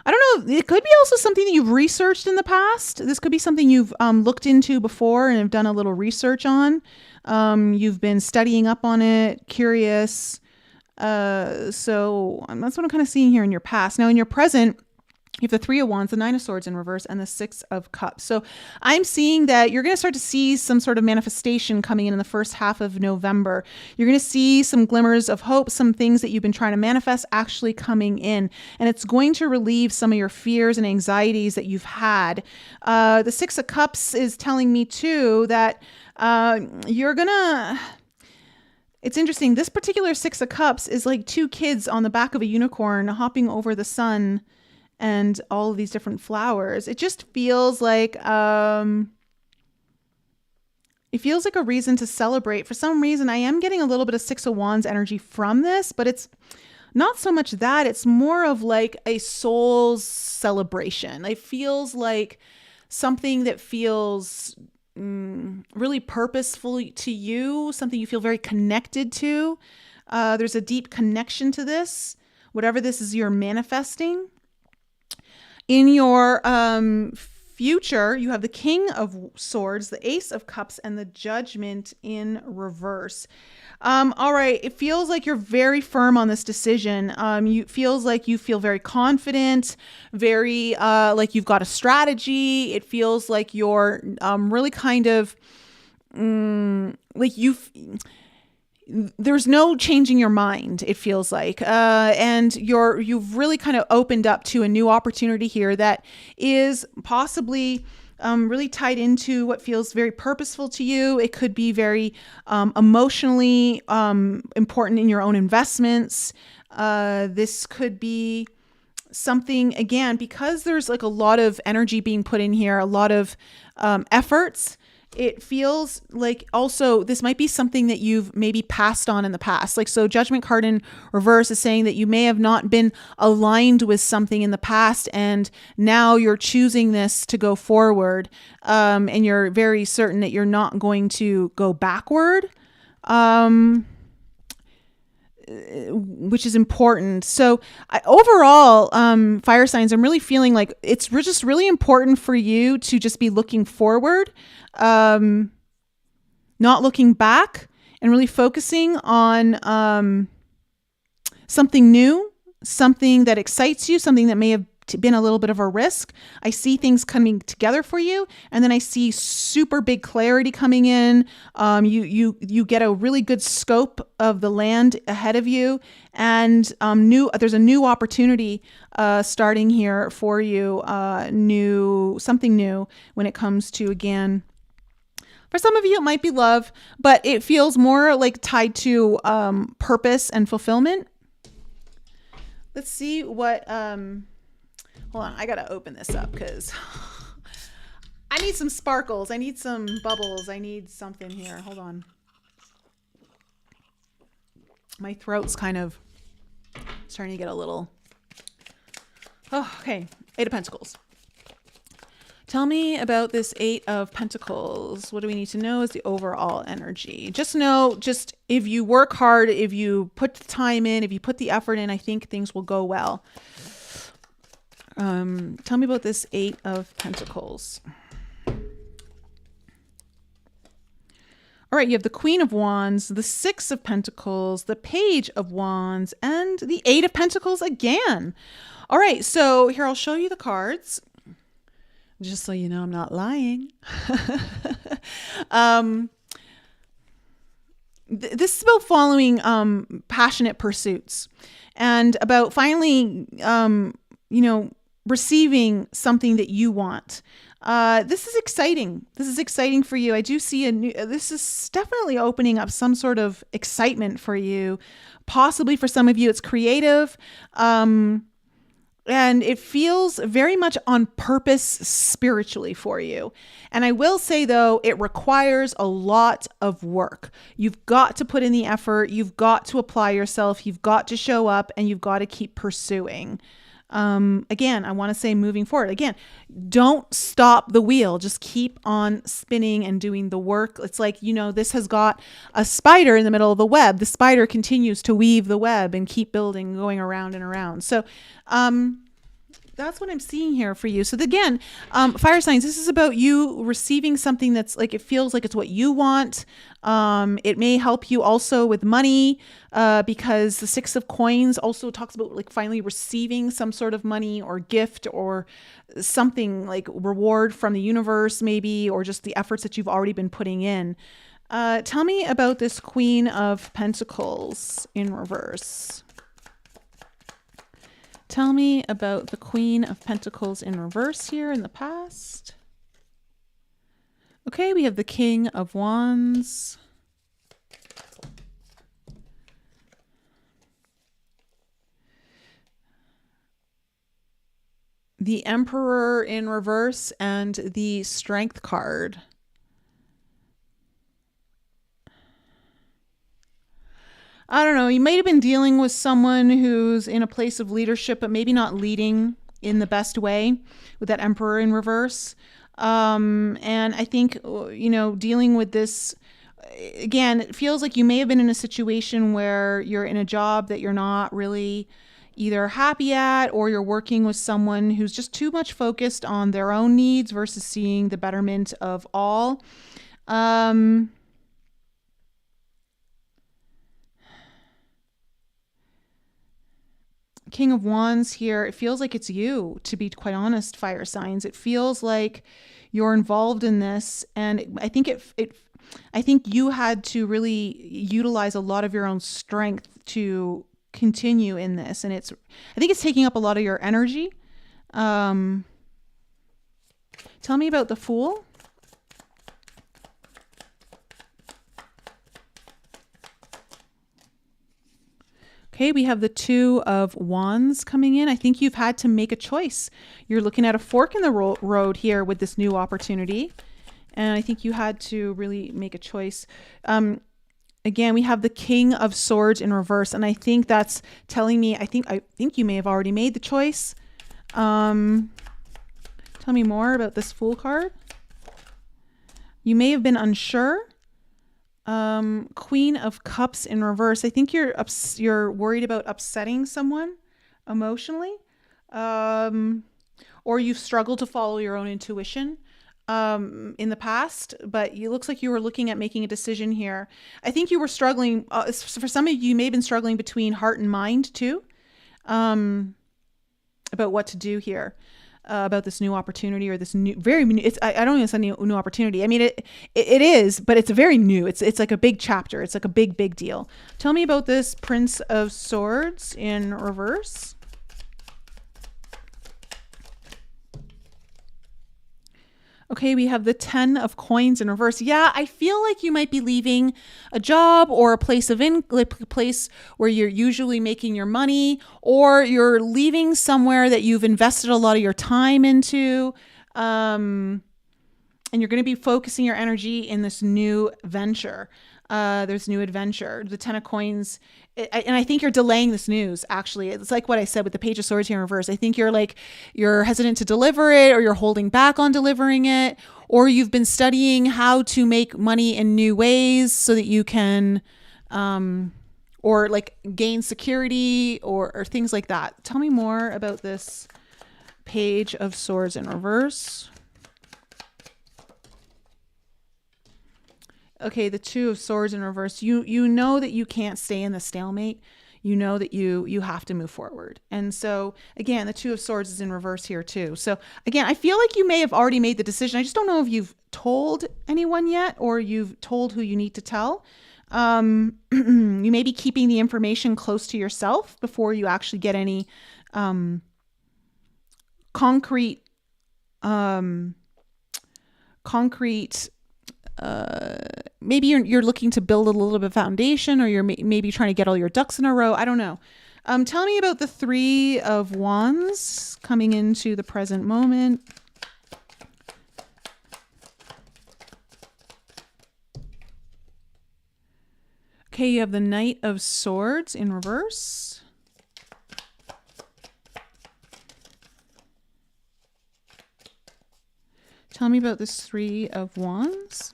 I don't know. It could be also something that you've researched in the past. This could be something you've looked into before and have done a little research on. You've been studying up on it, curious. So that's what I'm kind of seeing here in your past. Now, in your present, you have the Three of Wands, the Nine of Swords in reverse, and the Six of Cups. So I'm seeing that you're going to start to see some sort of manifestation coming in the first half of November. You're going to see some glimmers of hope, some things that you've been trying to manifest actually coming in. And it's going to relieve some of your fears and anxieties that you've had. The Six of Cups is telling me too that you're going to... It's interesting. This particular Six of Cups is like two kids on the back of a unicorn hopping over the sun and all of these different flowers. It just feels like a reason to celebrate. For some reason, I am getting a little bit of Six of Wands energy from this, but it's not so much that. It's more of like a soul's celebration. It feels like something that feels really purposeful to you, something you feel very connected to. There's a deep connection to this, whatever this is you're manifesting. In your future, you have the King of Swords, the Ace of Cups, and the Judgment in reverse. All right. It feels like you're very firm on this decision. It feels like you feel very confident, very like you've got a strategy. It feels like you're really kind of like there's no changing your mind, it feels like. And you've really kind of opened up to a new opportunity here that is possibly really tied into what feels very purposeful to you. It could be very emotionally important in your own investments. This could be something, again, because there's like a lot of energy being put in here, a lot of efforts. It feels like also this might be something that you've maybe passed on in the past. Like, so Judgment card in reverse is saying that you may have not been aligned with something in the past, and now you're choosing this to go forward. And you're very certain that you're not going to go backward. Which is important. So overall, fire signs, I'm really feeling like it's just really important for you to just be looking forward, not looking back, and really focusing on something new, something that excites you, something that may have been a little bit of a risk. I see things coming together for you, and then I see super big clarity coming in. You get a really good scope of the land ahead of you, and there's a new opportunity starting here for you. Something new when it comes to, again, for some of you it might be love, but it feels more like tied to purpose and fulfillment. Let's see what hold on, I gotta open this up because I need some sparkles. I need some bubbles. I need something here. Hold on. My throat's kind of starting to get a little... Oh, okay. Eight of Pentacles. Tell me about this Eight of Pentacles. What do we need to know is the overall energy. Just know, if you work hard, if you put the time in, if you put the effort in, I think things will go well. Tell me about this Eight of Pentacles. All right, you have the Queen of Wands, the Six of Pentacles, the Page of Wands, and the Eight of Pentacles again. All right, so here I'll show you the cards, just so you know I'm not lying. This is about following passionate pursuits and about finally, receiving something that you want. This is exciting. This is exciting for you. I do see this is definitely opening up some sort of excitement for you. Possibly for some of you, it's creative. And it feels very much on purpose spiritually for you. And I will say, though, it requires a lot of work. You've got to put in the effort. You've got to apply yourself. You've got to show up, and you've got to keep pursuing. Again, I want to say moving forward. Again, don't stop the wheel. Just keep on spinning and doing the work. It's like, this has got a spider in the middle of the web. The spider continues to weave the web and keep building, going around and around. So, that's what I'm seeing here for you. So again, fire signs, this is about you receiving something that's like, it feels like it's what you want. It may help you also with money, because the Six of Coins also talks about like finally receiving some sort of money or gift or something like reward from the universe maybe, or just the efforts that you've already been putting in. Tell me about this Queen of Pentacles in reverse. Tell me about the Queen of Pentacles in reverse here in the past. Okay, we have the King of Wands. The Emperor in reverse and the Strength card. I don't know, you might have been dealing with someone who's in a place of leadership, but maybe not leading in the best way with that Emperor in reverse. And I think, dealing with this, again, it feels like you may have been in a situation where you're in a job that you're not really either happy at, or you're working with someone who's just too much focused on their own needs versus seeing the betterment of all. King of Wands here, it feels like it's you, to be quite honest, fire signs. It feels like you're involved in this, and I think I think you had to really utilize a lot of your own strength to continue in this, and I think it's taking up a lot of your energy. Tell me about the Fool. Okay, we have the Two of Wands coming in. I think you've had to make a choice. You're looking at a fork in the road here with this new opportunity. And I think you had to really make a choice. Again, we have the King of Swords in reverse. And I think that's telling me, I think you may have already made the choice. Tell me more about this Fool card. You may have been unsure. Queen of Cups in reverse. I think you're worried about upsetting someone emotionally, or you've struggled to follow your own intuition in the past, but it looks like you were looking at making a decision here. I think you were struggling, for some of you may have been struggling between heart and mind too, about what to do here. About this new opportunity, or this new, I don't even say new opportunity. I mean, it is, but it's very new. It's like a big chapter. It's like a big deal. Tell me about this Prince of Swords in reverse. Okay, we have the Ten of Coins in reverse. Yeah, I feel like you might be leaving a job or a place where you're usually making your money, or you're leaving somewhere that you've invested a lot of your time into, and you're going to be focusing your energy in this new venture. There's new adventure. The Ten of Coins, and I think you're delaying this news. Actually, it's like what I said with the Page of Swords here in reverse. I think you're hesitant to deliver it, or you're holding back on delivering it, or you've been studying how to make money in new ways so that you can, or like gain security or things like that. Tell me more about this Page of Swords in reverse. Okay, the Two of Swords in reverse. You know that you can't stay in the stalemate. You know that you have to move forward. And so again, the Two of Swords is in reverse here too. So again, I feel like you may have already made the decision. I just don't know if you've told anyone yet, or you've told who you need to tell. You may be keeping the information close to yourself before you actually get any concrete maybe you're looking to build a little bit of foundation, or you're maybe trying to get all your ducks in a row. I don't know. Tell me about the Three of Wands coming into the present moment. Okay, you have the Knight of Swords in reverse. Tell me about this Three of Wands.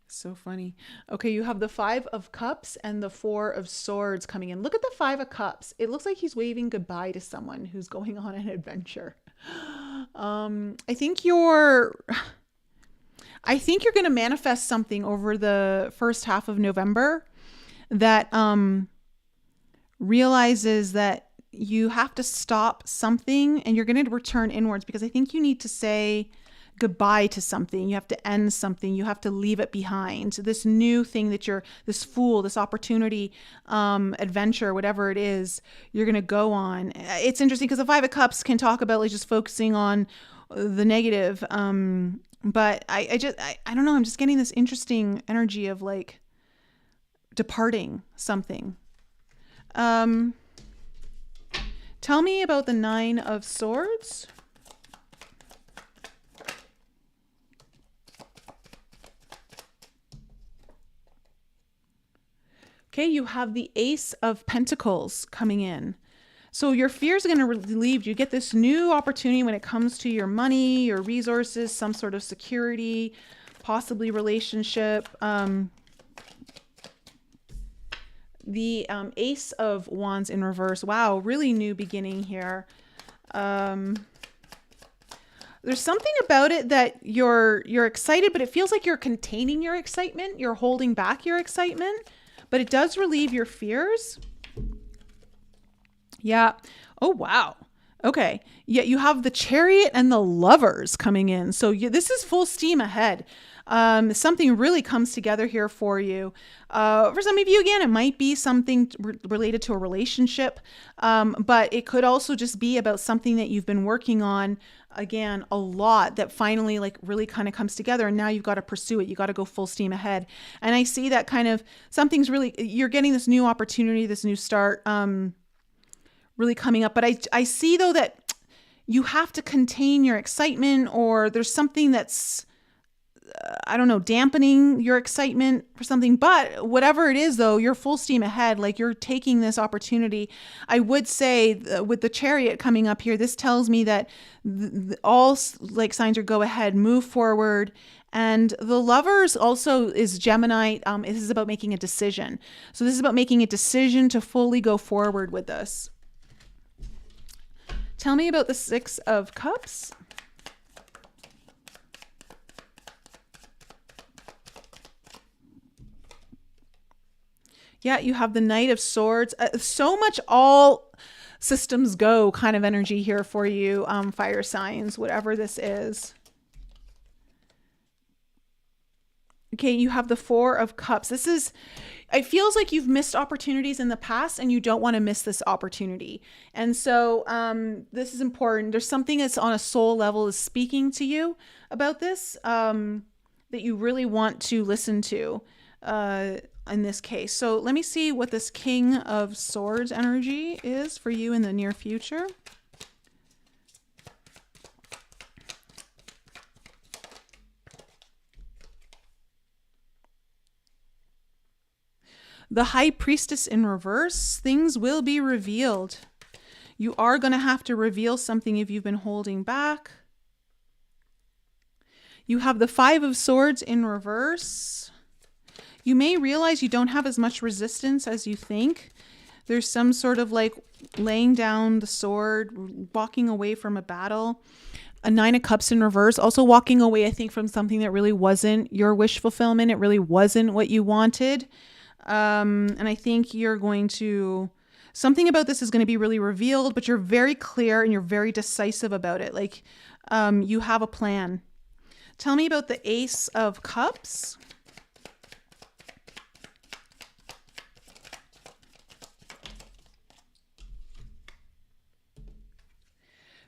So funny. Okay, you have the Five of Cups and the Four of Swords coming in. Look at the Five of Cups. It looks like he's waving goodbye to someone who's going on an adventure. I think you're going to manifest something over the first half of November that realizes that you have to stop something and you're going to return inwards, because I think you need to say goodbye to something. You have to end something. You have to leave it behind. So this new thing that this fool, this opportunity, adventure, whatever it is, you're going to go on. It's interesting because the Five of Cups can talk about like just focusing on the negative. But I don't know. I'm just getting this interesting energy of like departing something. Tell me about the Nine of Swords. Okay, you have the Ace of Pentacles coming in. So your fears are going to relieve. You get this new opportunity when it comes to your money, your resources, some sort of security, possibly relationship. The Ace of Wands in reverse. Wow, really new beginning here. There's something about it that you're excited, but it feels like you're containing your excitement. You're holding back your excitement. But it does relieve your fears. Yeah. Oh, wow. Okay. Yeah, you have the Chariot and the Lovers coming in. So this is full steam ahead. Something really comes together here for you. For some of you, again, it might be something related to a relationship, but it could also just be about something that you've been working on, again, a lot, that finally like really kind of comes together, and now you've got to pursue it. You got to go full steam ahead. And I see that kind of something's really, you're getting this new opportunity, this new start, really coming up. But I see though that you have to contain your excitement, or there's something that's, I don't know, dampening your excitement for something. But whatever it is though, you're full steam ahead. Like you're taking this opportunity. I would say with the Chariot coming up here, this tells me that all like signs are go ahead, move forward. And the Lovers also is Gemini. This is about making a decision. So this is about making a decision to fully go forward with this. Tell me about the Six of Cups. Yeah, you have the Knight of Swords. So much all systems go kind of energy here for you, fire signs, whatever this is. Okay, you have the Four of Cups. It feels like you've missed opportunities in the past and you don't want to miss this opportunity. And so this is important. There's something that's on a soul level is speaking to you about this, that you really want to listen to in this case. So let me see what this King of Swords energy is for you in the near future. The High Priestess in reverse. Things will be revealed. You are going to have to reveal something if you've been holding back. You have the Five of Swords in reverse. You may realize you don't have as much resistance as you think. There's some sort of like laying down the sword, walking away from a battle. A Nine of Cups in reverse, also walking away, I think, from something that really wasn't your wish fulfillment. It really wasn't what you wanted. And I think you're going to, something about this is going to be really revealed, but you're very clear and you're very decisive about it. Like, you have a plan. Tell me about the Ace of Cups.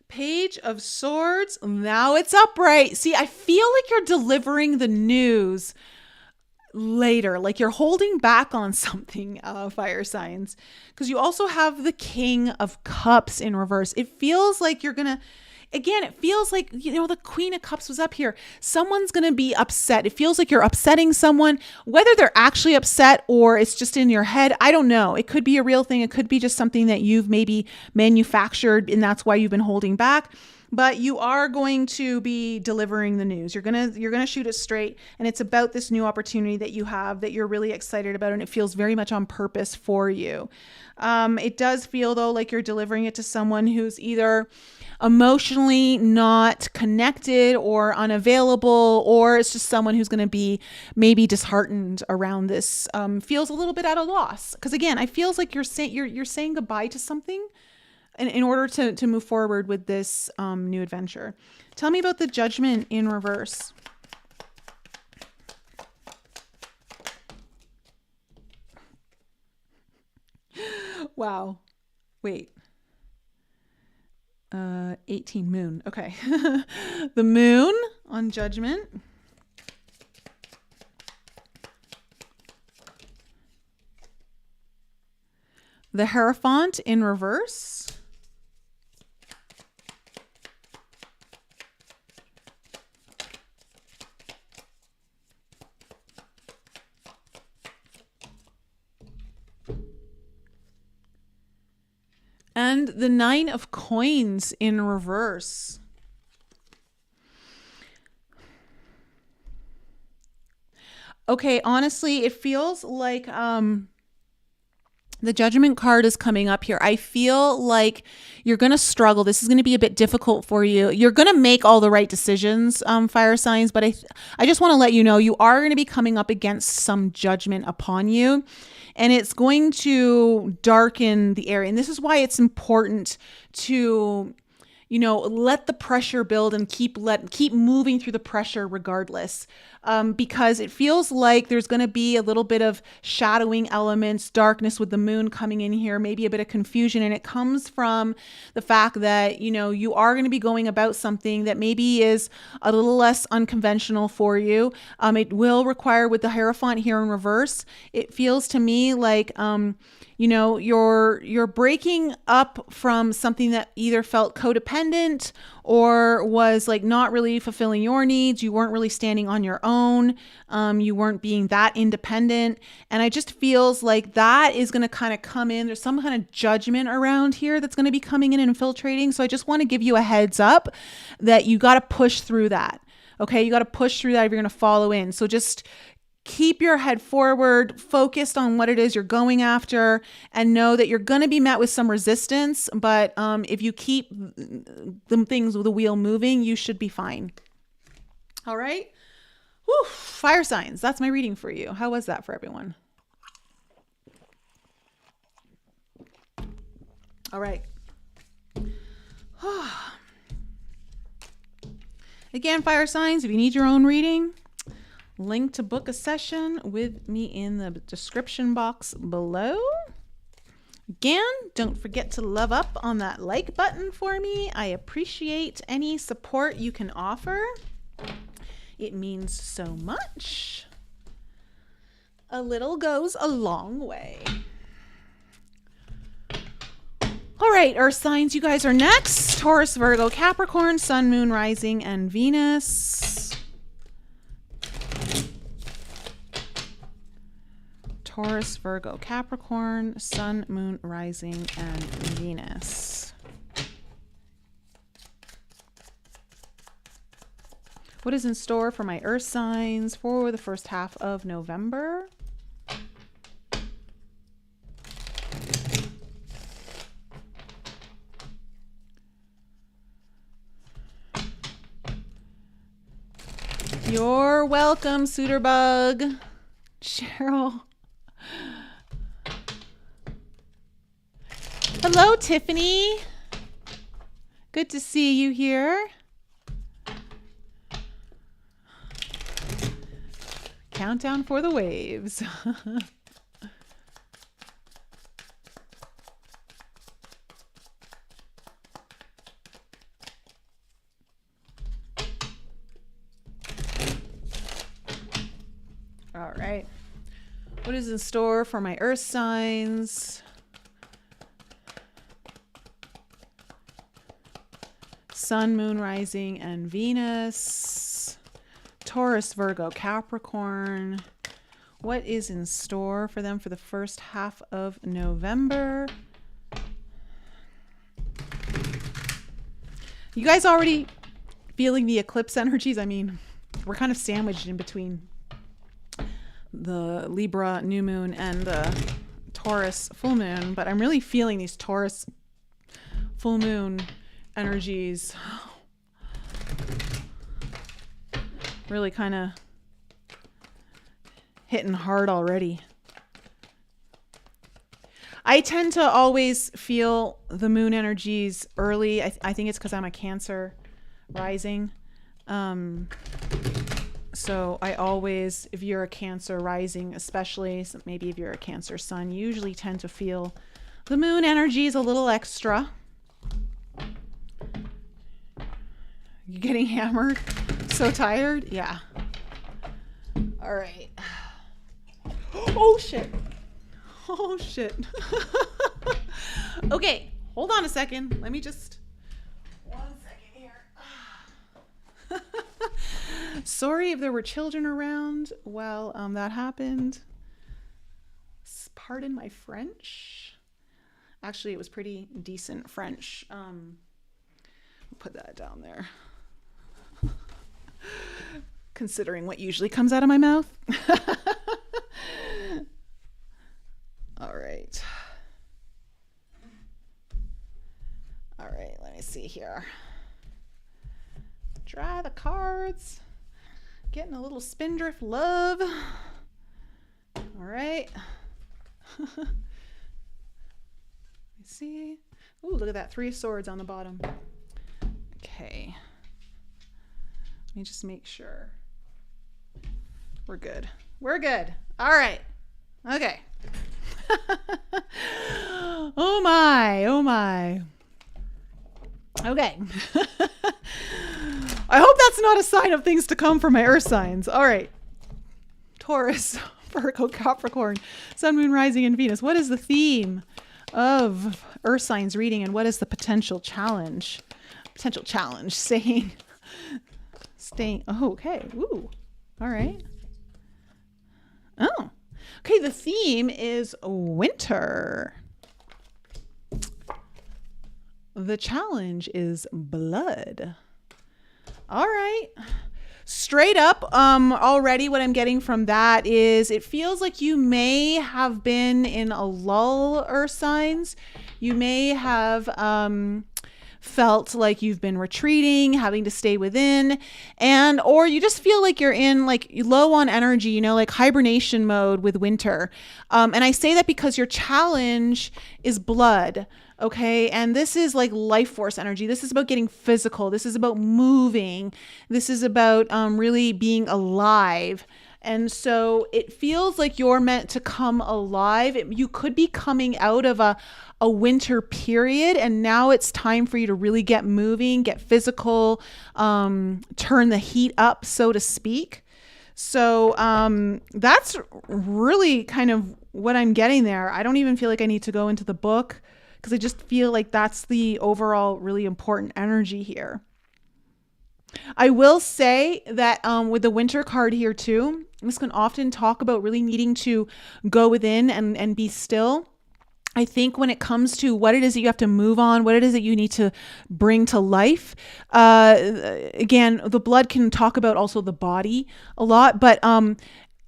Page of Swords. Now it's upright. See, I feel like you're delivering the news later, like you're holding back on something, fire signs, because you also have the King of Cups in reverse. It feels like you're gonna, again, it feels like, you know, the Queen of Cups was up here. Someone's gonna be upset. It feels like you're upsetting someone, whether they're actually upset or it's just in your head. I don't know. It could be a real thing. It could be just something that you've maybe manufactured and that's why you've been holding back. But you are going to be delivering the news. You're gonna shoot it straight, and it's about this new opportunity that you have that you're really excited about, and it feels very much on purpose for you. It does feel though like you're delivering it to someone who's either emotionally not connected or unavailable, or it's just someone who's going to be maybe disheartened around this. Feels a little bit at a loss, because again, I feels like you're saying goodbye to something in order to move forward with this new adventure. Tell me about the Judgment in reverse. Wow. Wait. 18 moon. Okay. The moon on Judgment. The Hierophant in reverse. And the Nine of Coins in reverse. Okay, honestly, it feels like the Judgment card is coming up here. I feel like you're going to struggle. This is going to be a bit difficult for you. You're going to make all the right decisions, fire signs, but I just want to let you know you are going to be coming up against some judgment upon you. And it's going to darken the area. And this is why it's important to, you know, let the pressure build and keep moving through the pressure regardless. Because it feels like there's going to be a little bit of shadowing elements, darkness with the moon coming in here, maybe a bit of confusion. And it comes from the fact that, you know, you are going to be going about something that maybe is a little less unconventional for you. It will require, with the Hierophant here in reverse, it feels to me like, you know, you're breaking up from something that either felt codependent or was like not really fulfilling your needs. You weren't really standing on your own. You weren't being that independent. And I just feels like that is going to kind of come in. There's some kind of judgment around here that's going to be coming in and infiltrating. So I just want to give you a heads up that you got to push through that. Okay. You got to push through that if you're going to follow in. So just keep your head forward, focused on what it is you're going after, and know that you're going to be met with some resistance. But if you keep the things with the wheel moving, you should be fine. All right. Whew, fire signs. That's my reading for you. How was that for everyone? All right. Again, fire signs, if you need your own reading, link to book a session with me in the description box below. Again, don't forget to love up on that like button for me. I appreciate any support you can offer. It means so much. A little goes a long way. All right, Earth signs, you guys are next. Taurus, Virgo, Capricorn, Sun, Moon, Rising, and Venus. Taurus, Virgo, Capricorn, Sun, Moon, Rising, and Venus. What is in store for my Earth signs for the first half of November? You're welcome, Suitorbug. Cheryl. Hello, Tiffany. Good to see you here. Countdown for the waves. What is in store for my earth signs? Sun, Moon, Rising, and Venus. Taurus, Virgo, Capricorn. What is in store for them for the first half of November? You guys already feeling the eclipse energies? I mean, we're kind of sandwiched in between the Libra new moon and the Taurus full moon, but I'm really feeling these Taurus full moon energies really kind of hitting hard already. I tend to always feel the moon energies early. I think it's because I'm a Cancer rising. So I always, if you're a Cancer rising, especially, so maybe if you're a Cancer sun, you usually tend to feel the moon energies a little extra. You getting hammered? So tired? Yeah. All right. Oh, shit. Oh, shit. Okay, hold on a second. Let me just... 1 second here. Sorry if there were children around while that happened. Pardon my French. Actually, it was pretty decent French. Put that down there. Considering what usually comes out of my mouth. All right. All right, let me see here. Dry the cards. Getting a little spindrift love. All right. Let me see. Ooh, look at that. 3 of swords on the bottom. Okay. Let me just make sure. We're good. We're good. All right. Okay. Oh my. Oh my. Okay. I hope that's not a sign of things to come for my earth signs. All right. Taurus, Virgo, Capricorn, Sun, Moon, Rising, and Venus. What is the theme of earth signs reading, and what is the potential challenge? Potential challenge. Staying. Oh, okay. Ooh. All right. Oh. Okay, the theme is winter. The challenge is blood. All right. Straight up, already what I'm getting from that is it feels like you may have been in a lull, earth signs. You may have felt like you've been retreating, having to stay within, and or you just feel like you're in like low on energy, you know, like hibernation mode with winter. And I say that because your challenge is blood. Okay. And this is like life force energy. This is about getting physical. This is about moving. This is about really being alive. And so it feels like you're meant to come alive. You could be coming out of a winter period, and now it's time for you to really get moving, get physical, turn the heat up, so to speak. So that's really kind of what I'm getting there. I don't even feel like I need to go into the book, because I just feel like that's the overall really important energy here. I will say that with the winter card here too, this can often talk about really needing to go within and be still. I think when it comes to what it is that you have to move on, what it is that you need to bring to life, again, the blood can talk about also the body a lot, but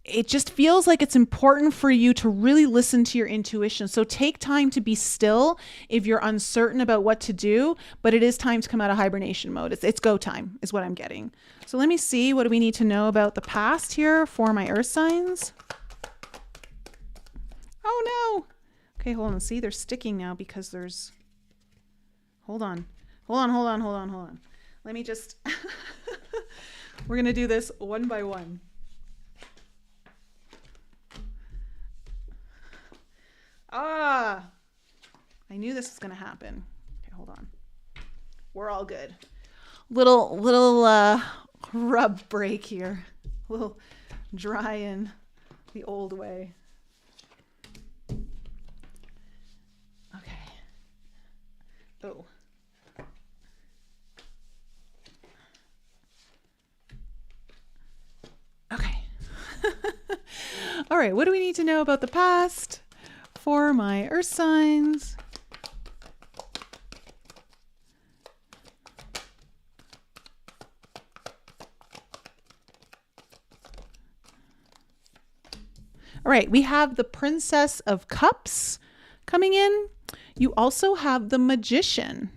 it just feels like it's important for you to really listen to your intuition. So take time to be still if you're uncertain about what to do, but it is time to come out of hibernation mode. It's go time is what I'm getting. So let me see, what do we need to know about the past here for my earth signs? Oh no. Okay, hold on. See, they're sticking now because there's, hold on. Let me just, we're going to do this one by one. I knew this was going to happen. Okay, hold on. We're all good. Little rub break here. A little dry in the old way. All right, what do we need to know about the past for my earth signs? All right, we have the Princess of Cups coming in. You also have the Magician.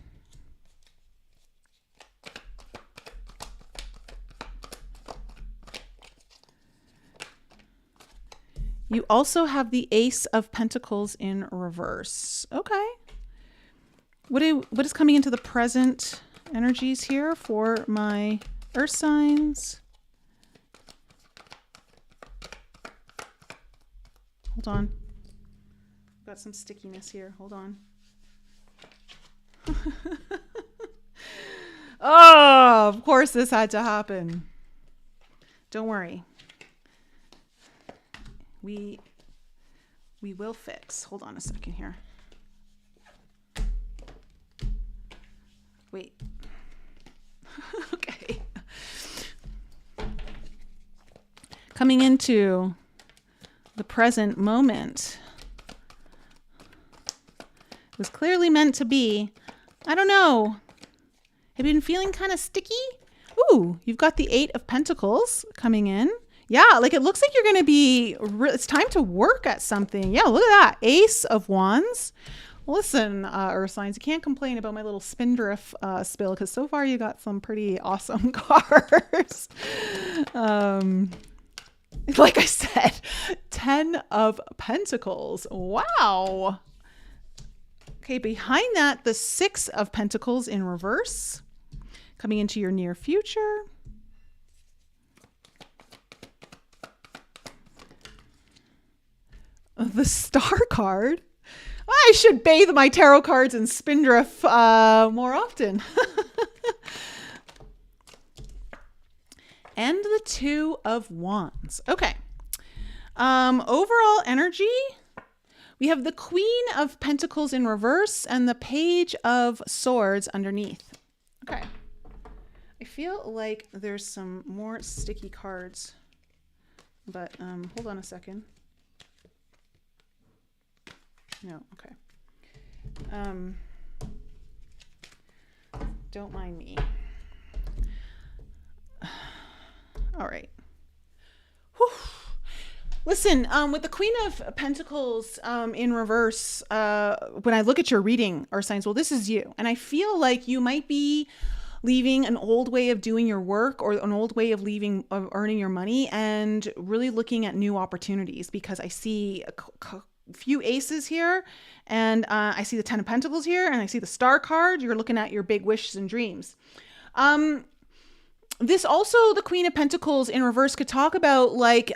You also have the Ace of Pentacles in reverse. Okay. What is coming into the present energies here for my earth signs? Hold on. Got some stickiness here. Hold on. Oh, of course this had to happen. Don't worry. We will fix. Hold on a second here. Wait. Okay. Coming into the present moment. It was clearly meant to be. I don't know. Have you been feeling kind of sticky? Ooh, you've got the Eight of Pentacles coming in. Yeah, like it looks like you're going to be, it's time to work at something. Yeah, look at that. Ace of Wands. Listen, earth signs, you can't complain about my little spindrift spill because so far you got some pretty awesome cards. Like I said, 10 of Pentacles. Wow. Okay, behind that, the Six of Pentacles in reverse coming into your near future. The Star card. I should bathe my tarot cards in spindrift more often. And the Two of Wands. Okay. Overall energy, we have the Queen of Pentacles in reverse and the Page of Swords underneath. Okay. I feel like there's some more sticky cards, but hold on a second. No, okay. Don't mind me. All right. Whew. Listen, with the Queen of Pentacles in reverse, when I look at your reading or signs, well, this is you. And I feel like you might be leaving an old way of doing your work or an old way of earning your money and really looking at new opportunities, because I see a few aces here and I see the Ten of Pentacles here and I see the Star card. You're looking at your big wishes and dreams. This also, the Queen of Pentacles in reverse could talk about like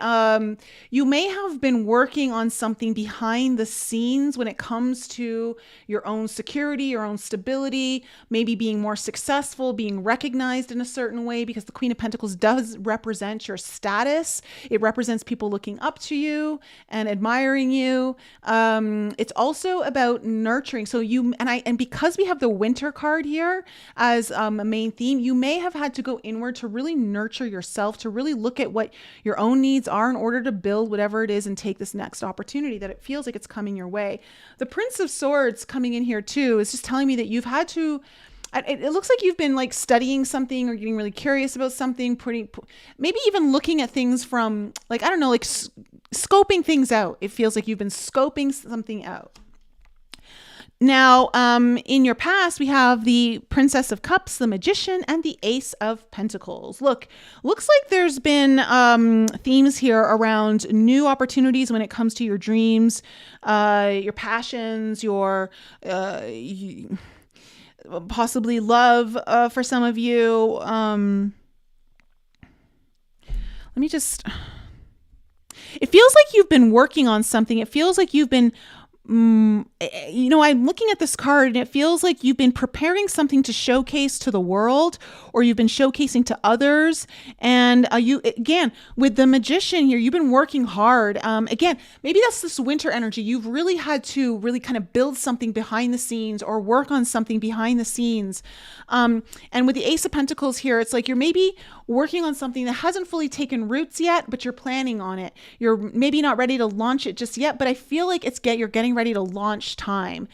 you may have been working on something behind the scenes when it comes to your own security, your own stability, maybe being more successful, being recognized in a certain way, because the Queen of Pentacles does represent your status. It represents people looking up to you and admiring you. It's also about nurturing. So and because we have the Winter card here as a main theme, you may have had to go inward to really nurture yourself, to really look at what your own needs are in order to build whatever it is and take this next opportunity that it feels like it's coming your way. The Prince of Swords coming in here too is just telling me that you've had to, it looks like you've been like studying something or getting really curious about something, maybe even looking at things from like, I don't know, like scoping things out. It feels like you've been scoping something out. Now, in your past, we have the Princess of Cups, the Magician, and the Ace of Pentacles. Looks like there's been themes here around new opportunities when it comes to your dreams, your passions, your possibly love for some of you. It feels like you've been working on something. It feels like you've been you know, I'm looking at this card and it feels like you've been preparing something to showcase to the world, or you've been showcasing to others. And you, again, with the Magician here, you've been working hard. Again, maybe that's this winter energy. You've really had to really kind of build something behind the scenes or work on something behind the scenes. And with the Ace of Pentacles here, it's like you're maybe working on something that hasn't fully taken roots yet, but you're planning on it. You're maybe not ready to launch it just yet, but I feel like you're getting ready to launch time.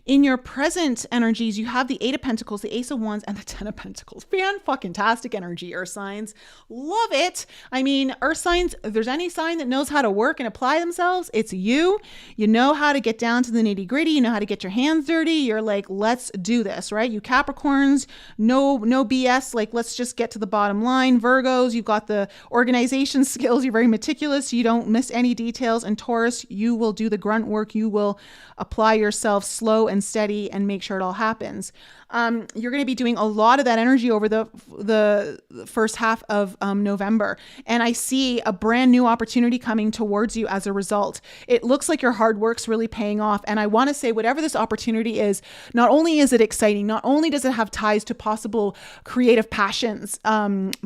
In your present energies, you have the Eight of Pentacles, the Ace of Wands, and the Ten of Pentacles. Fan-fucking-tastic energy, Earth signs. Love it. I mean, Earth signs, if there's any sign that knows how to work and apply themselves, it's you. You know how to get down to the nitty-gritty. You know how to get your hands dirty. You're like, let's do this, right? You Capricorns, no BS. Like, let's just get to the bottom line. Virgos, you've got the organization skills. You're very meticulous. You don't miss any details. And Taurus, you will do the grunt work. You will apply yourself slow and steady and make sure it all happens. You're going to be doing a lot of that energy over the first half of November. And I see a brand new opportunity coming towards you as a result. It looks like your hard work's really paying off. And I want to say, whatever this opportunity is, not only is it exciting, not only does it have ties to possible creative passions,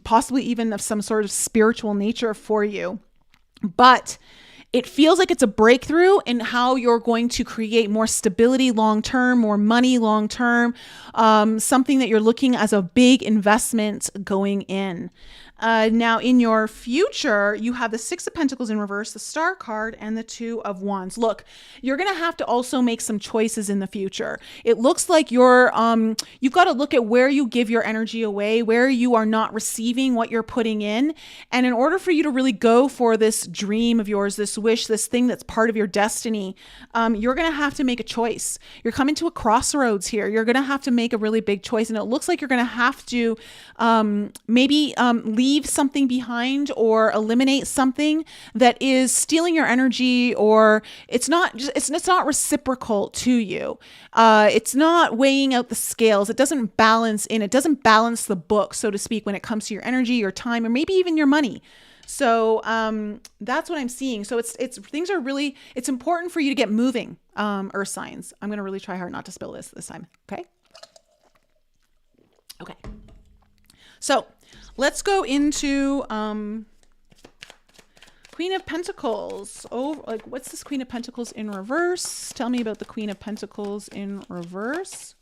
possibly even of some sort of spiritual nature for you, but it feels like it's a breakthrough in how you're going to create more stability long-term, more money long-term, something that you're looking as a big investment going in. Now, in your future, you have the Six of Pentacles in reverse, the Star card, and the Two of Wands. Look, you're going to have to also make some choices in the future. It looks like you've got to look at where you give your energy away, where you are not receiving what you're putting in. And in order for you to really go for this dream of yours, this wish, this thing that's part of your destiny, you're going to have to make a choice. You're coming to a crossroads here. You're going to have to make a really big choice. And it looks like you're going to have to maybe leave something behind or eliminate something that is stealing your energy, or it's not reciprocal to you. It's not weighing out the scales. It doesn't balance the book, so to speak, when it comes to your energy, your time, or maybe even your money. So that's what I'm seeing. So it's important for you to get moving, Earth signs. I'm going to really try hard not to spill this time. Okay. So let's go into Queen of Pentacles. Oh, like, what's this Queen of Pentacles in reverse? Tell me about the Queen of Pentacles in reverse.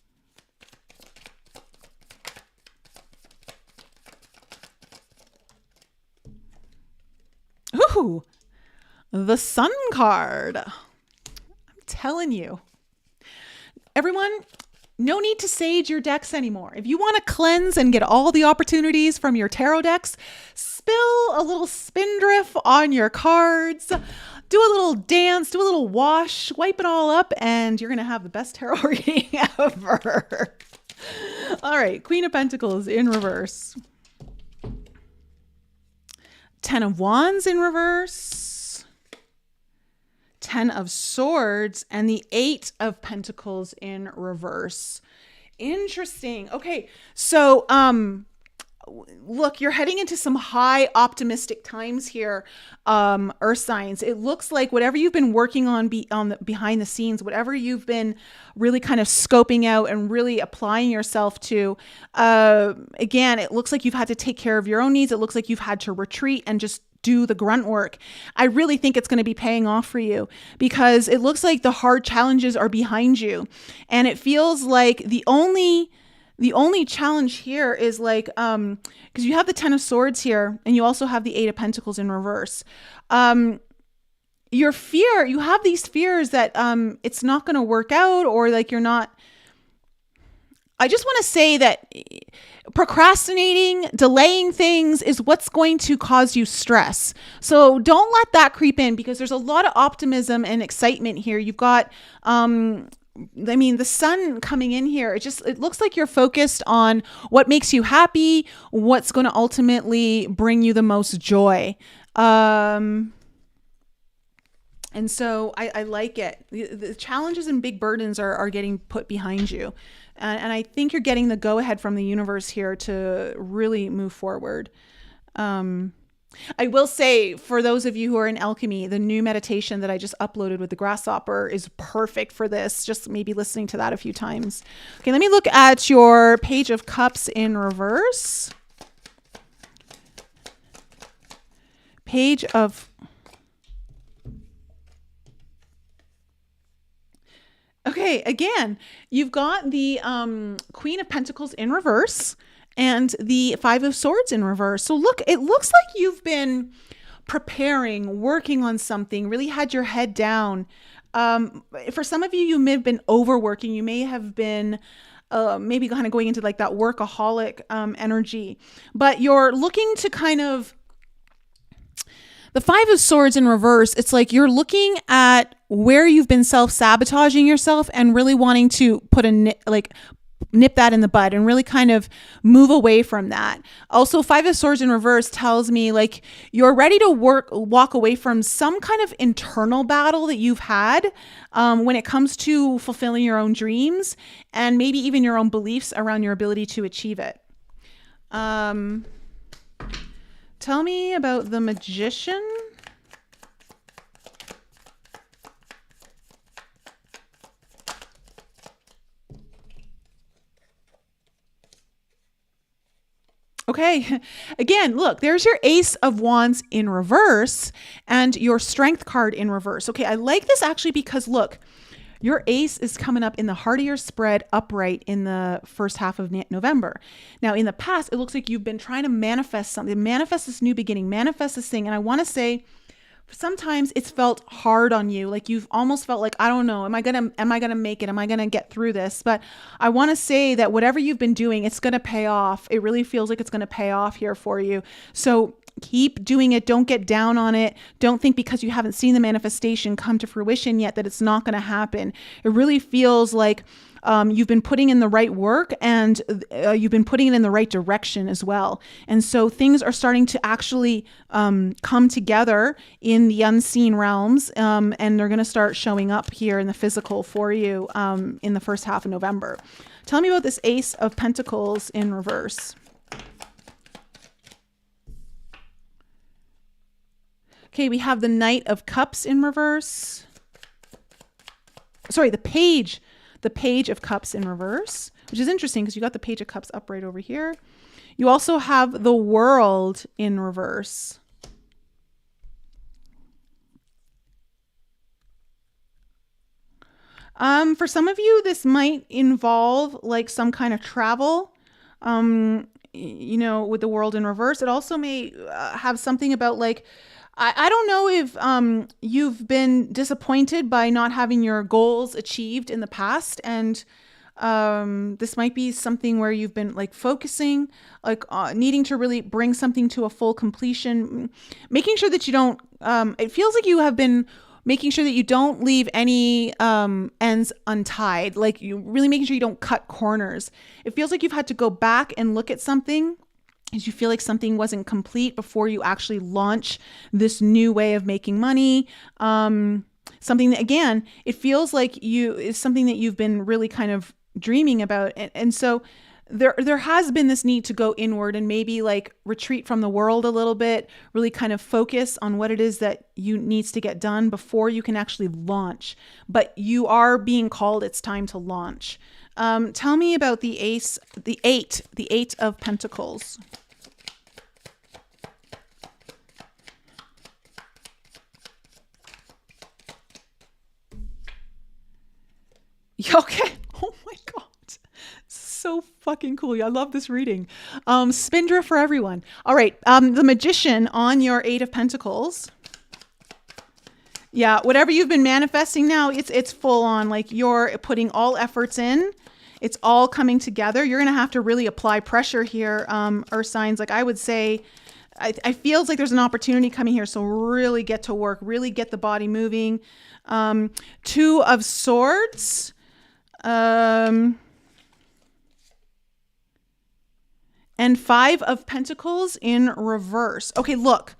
Ooh, the Sun card. I'm telling you. Everyone, no need to sage your decks anymore. If you want to cleanse and get all the opportunities from your tarot decks, spill a little spindrift on your cards, do a little dance, do a little wash, wipe it all up, and you're going to have the best tarot reading ever. All right, Queen of Pentacles in reverse. Ten of Wands in reverse. Ten of Swords, and the Eight of Pentacles in reverse. Interesting. Okay, so look, you're heading into some high optimistic times here, Earth signs. It looks like whatever you've been working on behind the scenes, whatever you've been really kind of scoping out and really applying yourself to, again, it looks like you've had to take care of your own needs. It looks like you've had to retreat and just do the grunt work. I really think it's going to be paying off for you, because it looks like the hard challenges are behind you. And it feels like the only challenge here is like, because you have the Ten of Swords here, and you also have the Eight of Pentacles in reverse. You have these fears that it's not going to work out, or like you're not. I just want to say that procrastinating, delaying things is what's going to cause you stress. So don't let that creep in, because there's a lot of optimism and excitement here. You've got, the sun coming in here. It looks like you're focused on what makes you happy, what's going to ultimately bring you the most joy. And so I like it. The challenges and big burdens are getting put behind you. And I think you're getting the go-ahead from the universe here to really move forward. I will say, for those of you who are in alchemy, the new meditation that I just uploaded with the grasshopper is perfect for this. Just maybe listening to that a few times. Okay, let me look at your Page of Cups in reverse. Page of... Okay, again, you've got the Queen of Pentacles in reverse and the Five of Swords in reverse. So look, it looks like you've been preparing, working on something, really had your head down. For some of you, you may have been overworking. You may have been maybe kind of going into like that workaholic energy, but you're looking to kind of... The Five of Swords in reverse, it's like you're looking at where you've been self-sabotaging yourself and really wanting to put nip that in the bud and really kind of move away from that. Also, Five of Swords in reverse tells me like you're ready to walk away from some kind of internal battle that you've had when it comes to fulfilling your own dreams and maybe even your own beliefs around your ability to achieve it. Tell me about the Magician. Okay, again, look, there's your Ace of Wands in reverse and your Strength card in reverse. Okay, I like this actually because look, your ace is coming up in the heart of your spread upright in the first half of November. Now, in the past, it looks like you've been trying to manifest something, manifest this new beginning, manifest this thing. And I want to say, sometimes it's felt hard on you. Like you've almost felt like, I don't know, am I going to make it? Am I going to get through this? But I want to say that whatever you've been doing, it's going to pay off. It really feels like it's going to pay off here for you. So keep doing it. Don't get down on it. Don't think because you haven't seen the manifestation come to fruition yet that it's not going to happen. It really feels like you've been putting in the right work and you've been putting it in the right direction as well. And so things are starting to actually come together in the unseen realms and they're going to start showing up here in the physical for you in the first half of November. Tell me about this Ace of Pentacles in reverse. Okay, we have the Knight of Cups in reverse. Sorry, the Page of Cups in reverse, which is interesting because you got the Page of Cups up right over here. You also have the World in reverse. For some of you, this might involve like some kind of travel, you know, with the World in reverse. It also may have something about like, I don't know if you've been disappointed by not having your goals achieved in the past. And this might be something where you've been like focusing, like needing to really bring something to a full completion, making sure that you don't, it feels like you have been making sure that you don't leave any ends untied, like you really making sure you don't cut corners. It feels like you've had to go back and look at something as you feel like something wasn't complete before you actually launch this new way of making money. Something that, again, it feels like is something that you've been really kind of dreaming about. And so there has been this need to go inward and maybe like retreat from the world a little bit, really kind of focus on what it is that you needs to get done before you can actually launch. But you are being called, it's time to launch. Tell me about the Eight of Pentacles. Okay. Oh my God. So fucking cool. I love this reading. Spindrift for everyone. All right. The Magician on your Eight of Pentacles. Yeah. Whatever you've been manifesting now, it's full on. Like you're putting all efforts in. It's all coming together. You're going to have to really apply pressure here, Earth signs. Like I would say, I feels like there's an opportunity coming here. So really get to work, really get the body moving. Two of Swords. And Five of Pentacles in reverse. Okay, look,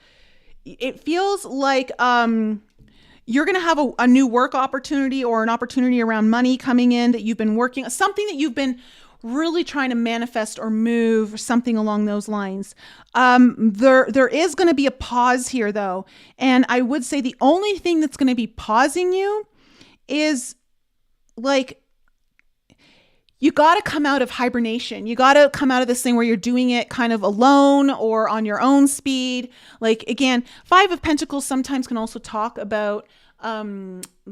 it feels like you're going to have a new work opportunity or an opportunity around money coming in that you've been working, something that you've been really trying to manifest or move, or something along those lines. There is going to be a pause here though. And I would say the only thing that's going to be pausing you is like, you got to come out of hibernation. You got to come out of this thing where you're doing it kind of alone or on your own speed. Like, again, Five of Pentacles sometimes can also talk about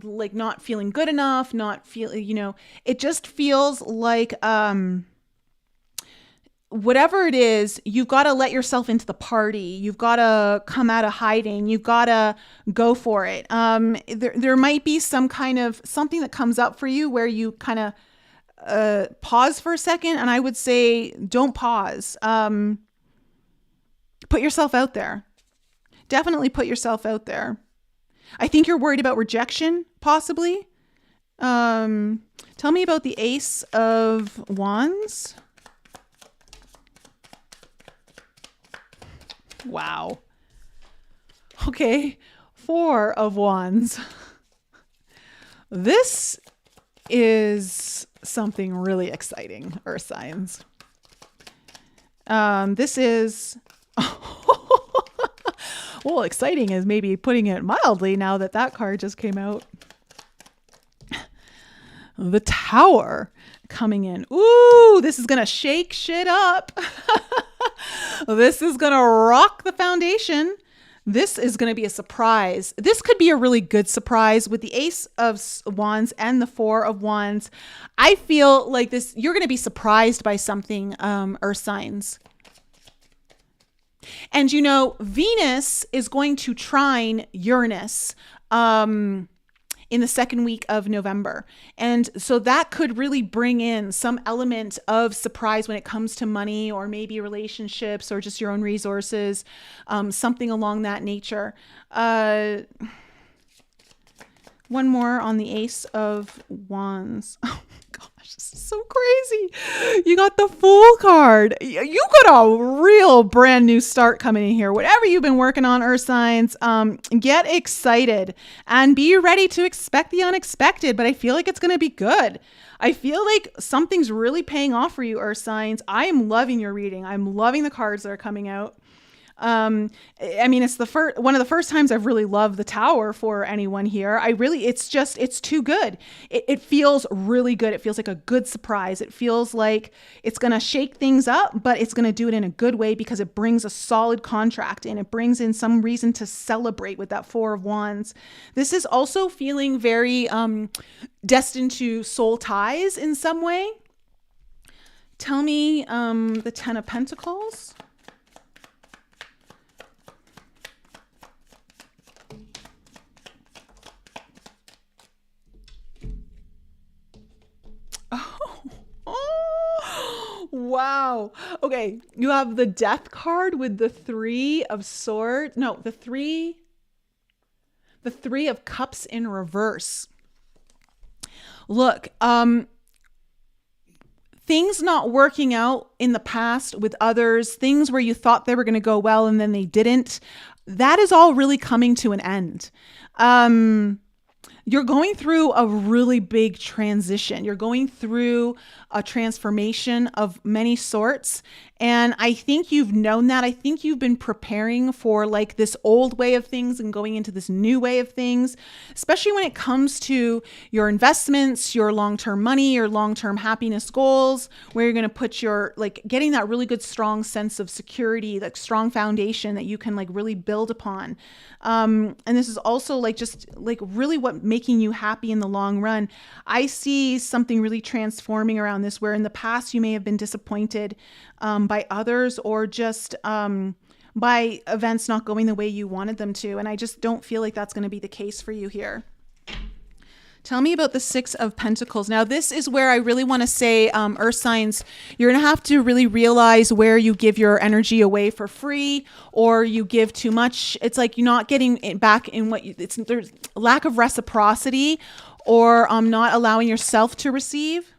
like not feeling good enough, not feel, you know, it just feels like whatever it is, you've got to let yourself into the party. You've got to come out of hiding. You've got to go for it. There might be some kind of something that comes up for you where you kind of pause for a second. And I would say, don't pause. Put yourself out there. Definitely put yourself out there. I think you're worried about rejection, possibly. Tell me about the Ace of Wands. Wow. Okay. Four of Wands. This is something really exciting, Earth signs. This is, well, exciting is maybe putting it mildly now that that card just came out. The Tower coming in. Ooh, this is going to shake shit up. This is going to rock the foundation. This is going to be a surprise. This could be a really good surprise with the Ace of Wands and the Four of Wands. I feel like this, you're going to be surprised by something, Earth signs. And you know, Venus is going to trine Uranus in the second week of November. And so that could really bring in some element of surprise when it comes to money or maybe relationships or just your own resources, something along that nature. One more on the Ace of Wands. Oh gosh, this is so crazy. You got the Fool card. You got a real brand new start coming in here. Whatever you've been working on, Earth signs, get excited and be ready to expect the unexpected. But I feel like it's going to be good. I feel like something's really paying off for you, Earth signs. I am loving your reading. I'm loving the cards that are coming out. I mean, it's one of the first times I've really loved the Tower for anyone here. It's too good. It feels really good. It feels like a good surprise. It feels like it's going to shake things up, but it's going to do it in a good way because it brings a solid contract and it brings in some reason to celebrate with that Four of Wands. This is also feeling very, destined to soul ties in some way. Tell me, the Ten of Pentacles. Wow. Okay. You have the Death card with the Three of Swords. No, the Three of Cups in reverse. Look, things not working out in the past with others, things where you thought they were going to go well and then they didn't. That is all really coming to an end. You're going through a really big transition. You're going through a transformation of many sorts. And I think you've known that. I think you've been preparing for like this old way of things and going into this new way of things, especially when it comes to your investments, your long-term money, your long-term happiness goals, where you're going to put your, like, getting that really good, strong sense of security, like strong foundation that you can like really build upon. And this is also like just like really what making you happy in the long run. I see something really transforming around this, where in the past you may have been disappointed by others or just by events not going the way you wanted them to. And I just don't feel like that's going to be the case for you here. Tell me about the Six of Pentacles. Now, this is where I really want to say, Earth signs, you're going to have to really realize where you give your energy away for free or you give too much. It's like you're not getting it back in what there's lack of reciprocity or not allowing yourself to receive.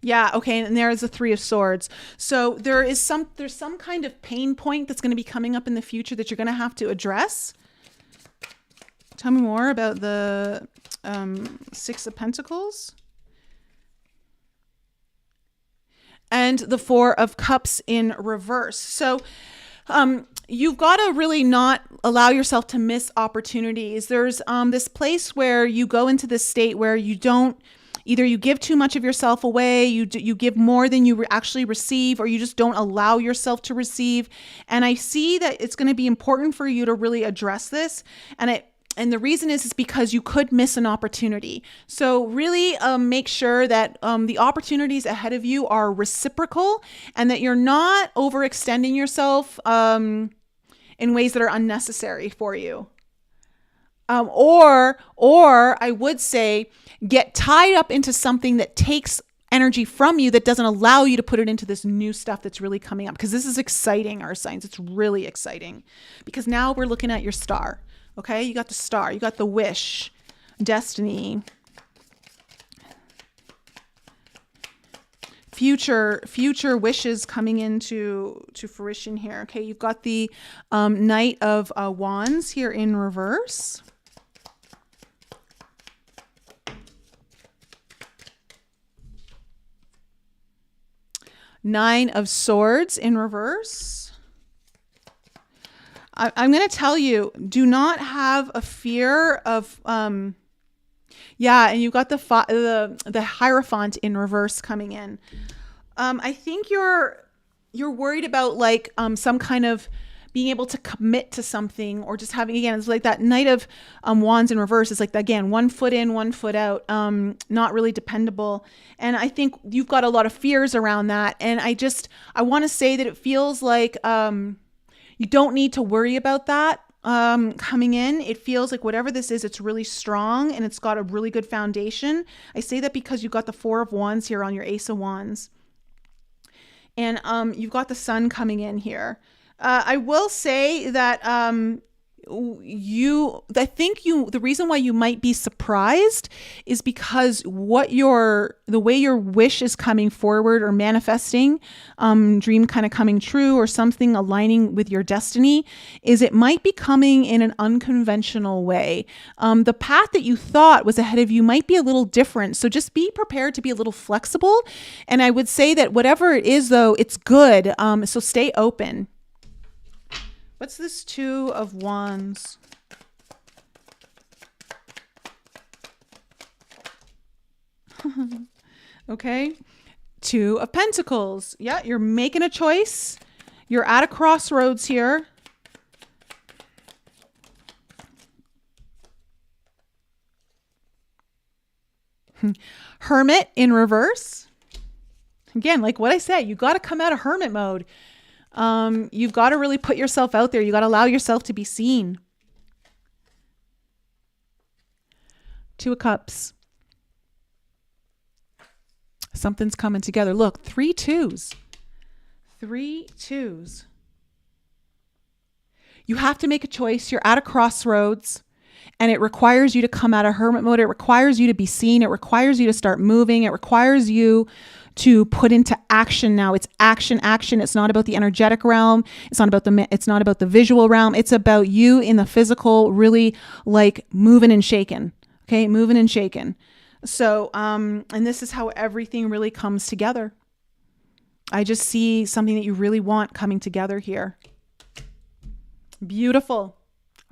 Yeah, okay, and there's the Three of Swords. So there's some kind of pain point that's going to be coming up in the future that you're going to have to address. Tell me more about the Six of Pentacles. and the Four of Cups in reverse. So you've got to really not allow yourself to miss opportunities. There's this place where you go into this state where you don't, either you give too much of yourself away, you give more than you actually receive, or you just don't allow yourself to receive. And I see that it's going to be important for you to really address this. And the reason is because you could miss an opportunity. So really make sure that the opportunities ahead of you are reciprocal and that you're not overextending yourself in ways that are unnecessary for you. Or I would say get tied up into something that takes energy from you that doesn't allow you to put it into this new stuff that's really coming up. Because this is exciting, our signs. It's really exciting. Because now we're looking at your star. Okay, you got the star, you got the wish, destiny, future wishes coming into fruition here. Okay, you've got the Knight of Wands here in reverse. Nine of Swords in reverse. I'm going to tell you, do not have a fear of, and you've got the Hierophant in reverse coming in. I think you're worried about like some kind of being able to commit to something, or just having, again, it's like that Knight of Wands in reverse is like, again, 1 foot in, 1 foot out, not really dependable. And I think you've got a lot of fears around that. And I want to say that it feels like, you don't need to worry about that coming in. It feels like whatever this is, it's really strong and it's got a really good foundation. I say that because you've got the Four of Wands here on your Ace of Wands. And you've got the Sun coming in here. I will say that the reason why you might be surprised is because the way your wish is coming forward or manifesting, dream kind of coming true or something aligning with your destiny, is it might be coming in an unconventional way. The path that you thought was ahead of you might be a little different. So just be prepared to be a little flexible. And I would say that whatever it is, though, it's good. So stay open. What's this Two of Wands? Okay. Two of Pentacles. Yeah, you're making a choice. You're at a crossroads here. Hermit in reverse. Again, like what I said, you got to come out of hermit mode. You've got to really put yourself out there. You got to allow yourself to be seen. Two of Cups. Something's coming together. Look, 3 twos. 3 twos. You have to make a choice. You're at a crossroads and it requires you to come out of hermit mode. It requires you to be seen. It requires you to start moving. It requires you to put into action now. It's action. It's not about the energetic realm. It's not about the visual realm. It's about you in the physical, really like moving and shaking. Okay. Moving and shaking. So, and this is how everything really comes together. I just see something that you really want coming together here. Beautiful.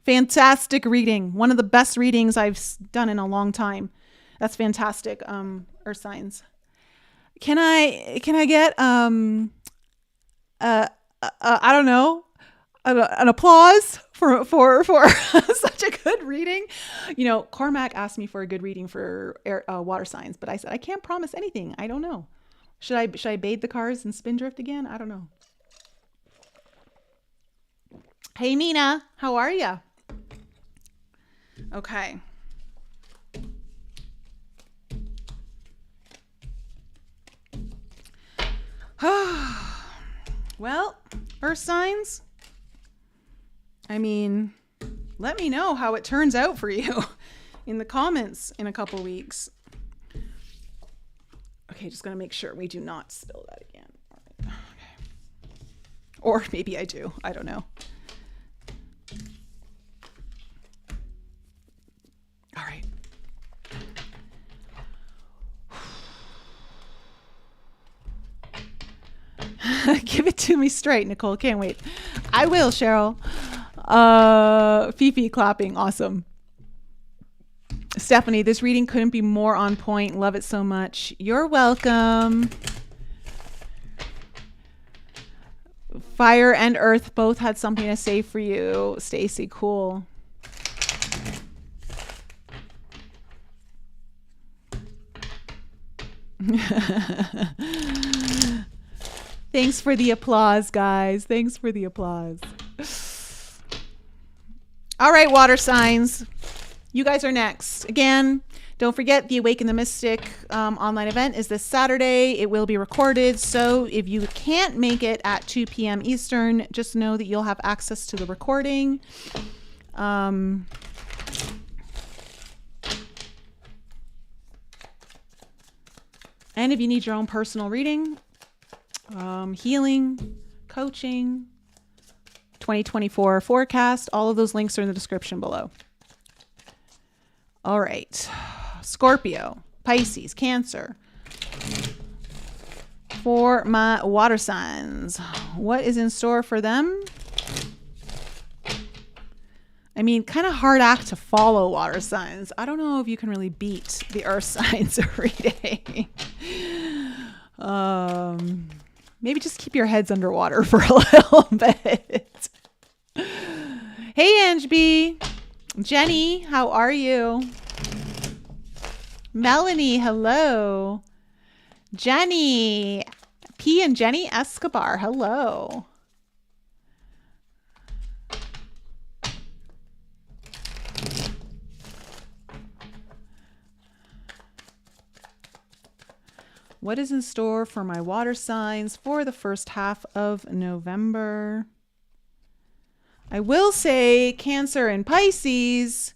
Fantastic reading. One of the best readings I've done in a long time. That's fantastic. Earth signs. Can I get, I don't know, an applause for such a good reading? You know, Carmack asked me for a good reading for water signs, but I said, I can't promise anything. I don't know. Should I bathe the cars and spindrift again? I don't know. Hey, Nina, how are you? Okay. Well, Earth signs, I mean, let me know how it turns out for you in the comments in a couple weeks. Okay, just gonna make sure we do not spill that again. All right. Okay. Or maybe I do. I don't know. All right. Give it to me straight, Nicole. Can't wait. I will, Cheryl. Fifi clapping. Awesome. Stephanie, this reading couldn't be more on point. Love it so much. You're welcome. Fire and earth both had something to say for you, Stacy. Cool. Thanks for the applause, guys. Thanks for the applause. All right, water signs. You guys are next. Again, don't forget the Awaken the Mystic online event is this Saturday. It will be recorded. So if you can't make it at 2 p.m. Eastern, just know that you'll have access to the recording. And if you need your own personal reading, healing, coaching, 2024 forecast, all of those links are in the description below. All right. Scorpio, Pisces, Cancer. For my water signs, what is in store for them? I mean, kind of hard act to follow water signs. I don't know if you can really beat the earth signs reading. Maybe just keep your heads underwater for a little bit. Hey, Ange B. Jenny, how are you? Melanie, hello. Jenny, P and Jenny Escobar, hello. What is in store for my water signs for the first half of November? I will say Cancer and Pisces,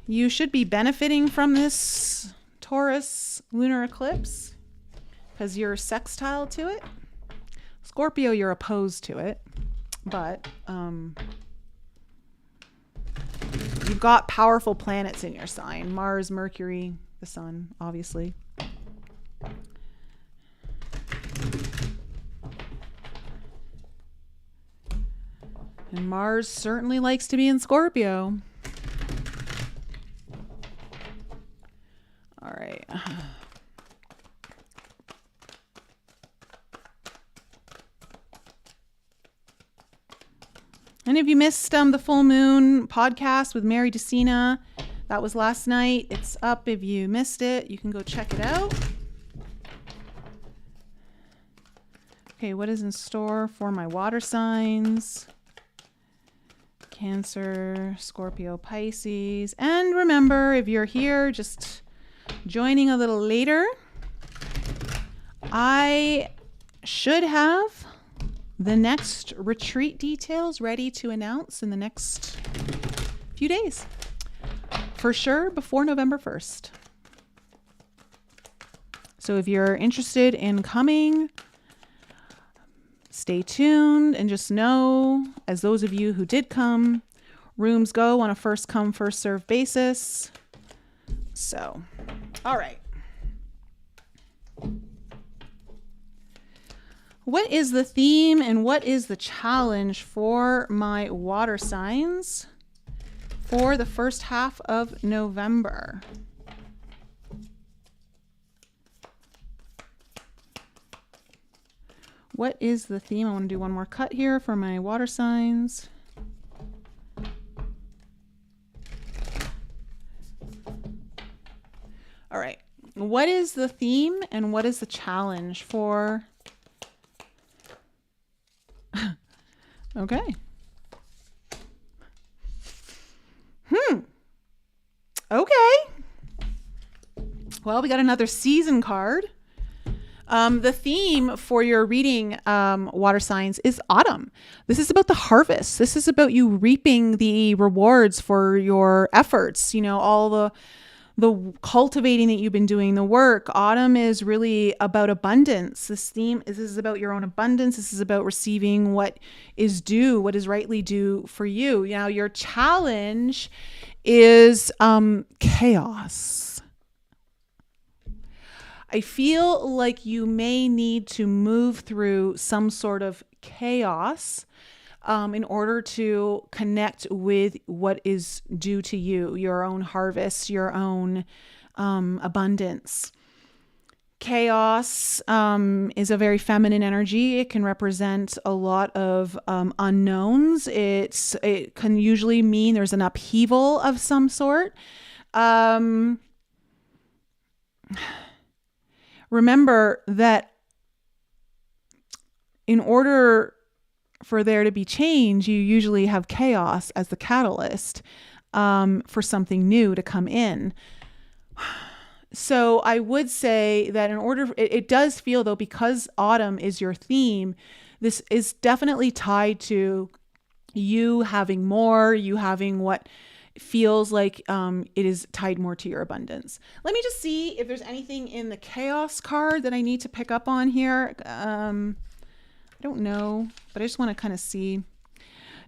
you should be benefiting from this Taurus lunar eclipse because you're sextile to it. Scorpio, you're opposed to it, but you've got powerful planets in your sign. Mars, Mercury, the sun, obviously. And Mars certainly likes to be in Scorpio. All right. And if you missed the full moon podcast with Mary DeCina, that was last night. It's up. If you missed it, you can go check it out. Okay, what is in store for my water signs? Cancer, Scorpio, Pisces. And remember, if you're here just joining a little later, I should have the next retreat details ready to announce in the next few days. For sure, before November 1st. So if you're interested in coming, stay tuned and just know, as those of you who did come, rooms go on a first come, first serve basis. So, all right. What is the theme and what is the challenge for my water signs for the first half of November? What is the theme? I want to do one more cut here for my water signs. All right. What is the theme and what is the challenge for... Okay. Okay. Well, we got another season card. The theme for your reading, water signs, is autumn. This is about the harvest. This is about you reaping the rewards for your efforts. You know, all the cultivating that you've been doing, the work. Autumn is really about abundance. This is about your own abundance. This is about receiving what is due, what is rightly due for you. Now, your challenge is chaos. I feel like you may need to move through some sort of chaos in order to connect with what is due to you, your own harvest, your own abundance. Chaos is a very feminine energy. It can represent a lot of unknowns. It can usually mean there's an upheaval of some sort. Remember that in order for there to be change, you usually have chaos as the catalyst for something new to come in. So I would say that it does feel though, because autumn is your theme, this is definitely tied to you having more, you having what feels like it is tied more to your abundance. Let me just see if there's anything in the chaos card that I need to pick up on here. I don't know, but I just want to kind of see.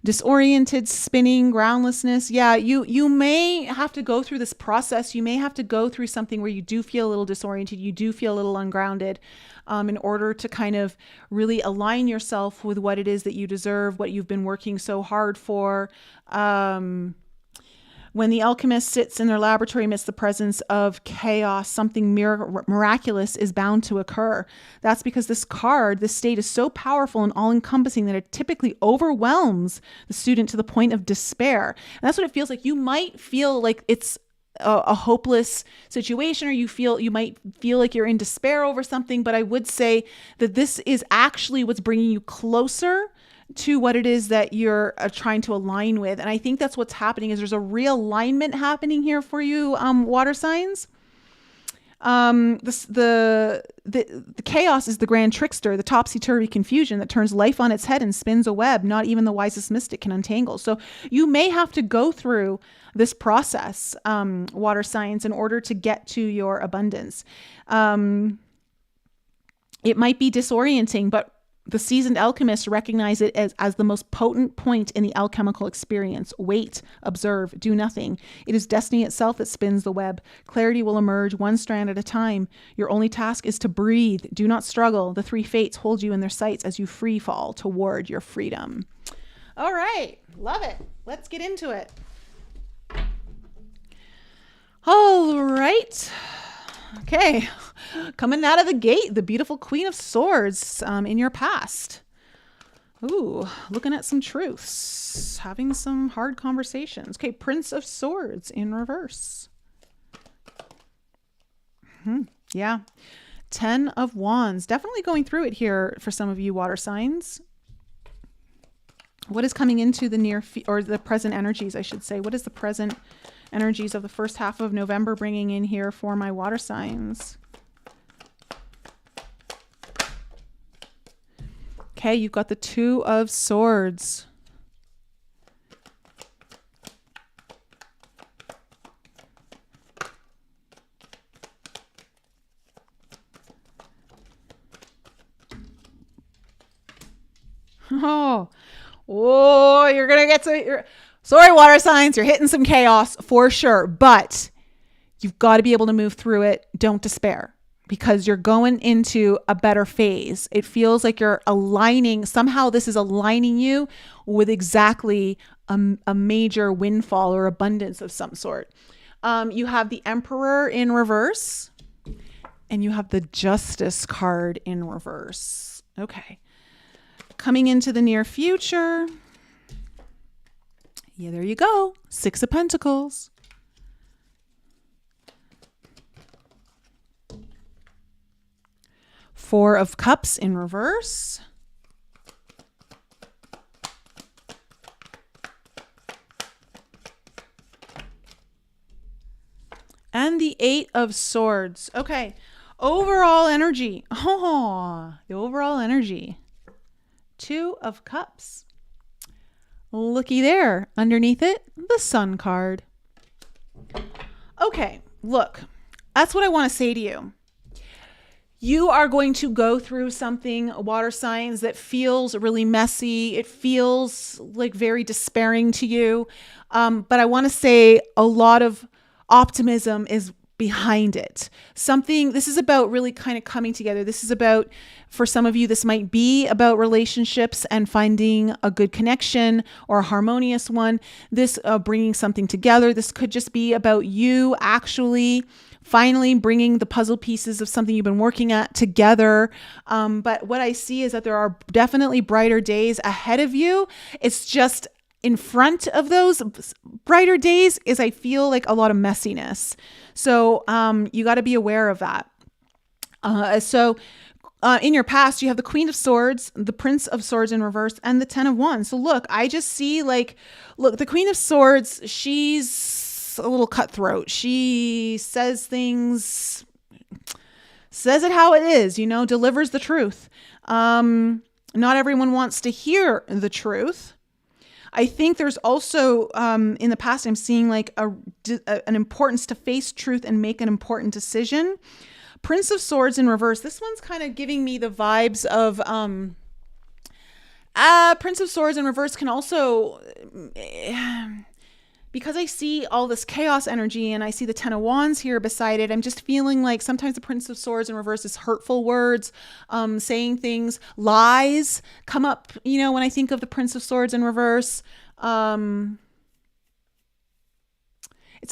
Disoriented, spinning, groundlessness. Yeah, you may have to go through this process. You may have to go through something where you do feel a little disoriented, you do feel a little ungrounded, in order to kind of really align yourself with what it is that you deserve, what you've been working so hard for. When the alchemist sits in their laboratory amidst the presence of chaos, something miraculous is bound to occur. That's because this state is so powerful and all-encompassing that it typically overwhelms the student to the point of despair. And that's what it feels like. You might feel like it's a hopeless situation, or you might feel like you're in despair over something, but I would say that this is actually what's bringing you closer to what it is that you're trying to align with. And I think that's what's happening, is there's a realignment happening here for you, water signs. The chaos is the grand trickster, the topsy-turvy confusion that turns life on its head and spins a web not even the wisest mystic can untangle. So you may have to go through this process, water signs, in order to get to your abundance. It might be disorienting, but the seasoned alchemists recognize it as the most potent point in the alchemical experience. Wait, observe, do nothing. It is destiny itself that spins the web. Clarity will emerge one strand at a time. Your only task is to breathe. Do not struggle. The three fates hold you in their sights as you free fall toward your freedom. All right. Love it. Let's get into it. All right. Okay. Coming out of the gate, the beautiful Queen of Swords in your past. Ooh, looking at some truths, having some hard conversations. Okay, Prince of Swords in reverse. Yeah. 10 of Wands. Definitely going through it here for some of you water signs. What is coming into the or the present energies, I should say. What is the present energies of the first half of November bringing in here for my water signs? Okay, you've got the Two of Swords. Oh, you're going to get to... Sorry, water signs, you're hitting some chaos for sure, but you've got to be able to move through it. Don't despair, because you're going into a better phase. It feels like you're aligning. Somehow this is aligning you with exactly a major windfall or abundance of some sort. You have the Emperor in reverse, and you have the Justice card in reverse. Okay. Coming into the near future. Yeah, there you go. Six of Pentacles. Four of Cups in reverse. And the Eight of Swords. Okay. Overall energy. Oh, the overall energy. Two of Cups. Looky there. Underneath it, the Sun card. Okay, look. That's what I want to say to you. You are going to go through something, water signs, that feels really messy. It feels like very despairing to you. But I want to say a lot of optimism is behind it. This is about really kind of coming together. This is about, for some of you, this might be about relationships and finding a good connection or a harmonious one. This bringing something together. This could just be about you actually finally bringing the puzzle pieces of something you've been working at together. But what I see is that there are definitely brighter days ahead of you. It's just in front of those brighter days is, I feel like, a lot of messiness. So you got to be aware of that. In your past, you have the Queen of Swords, the Prince of Swords in reverse, and the Ten of Wands. So look, I just see the Queen of Swords, she's a little cutthroat. She says things, says it how it is, delivers the truth. Not everyone wants to hear the truth. I think there's also, in the past, I'm seeing an importance to face truth and make an important decision. Prince of Swords in reverse. This one's kind of giving me the vibes of, Prince of Swords in reverse can also, because I see all this chaos energy and I see the Ten of Wands here beside it, I'm just feeling like sometimes the Prince of Swords in reverse is hurtful words, saying things, lies come up, when I think of the Prince of Swords in reverse. It's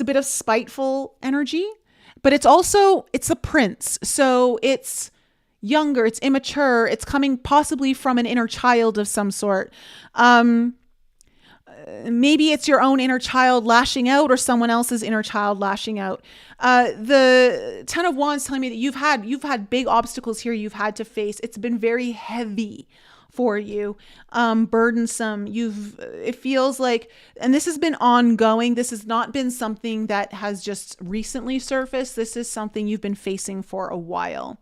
a bit of spiteful energy, but it's a prince. So it's younger, it's immature, it's coming possibly from an inner child of some sort. Maybe it's your own inner child lashing out or someone else's inner child lashing out. The Ten of Wands telling me that you've had big obstacles here you've had to face. It's been very heavy for you, burdensome. It feels like, and this has been ongoing. This has not been something that has just recently surfaced. This is something you've been facing for a while.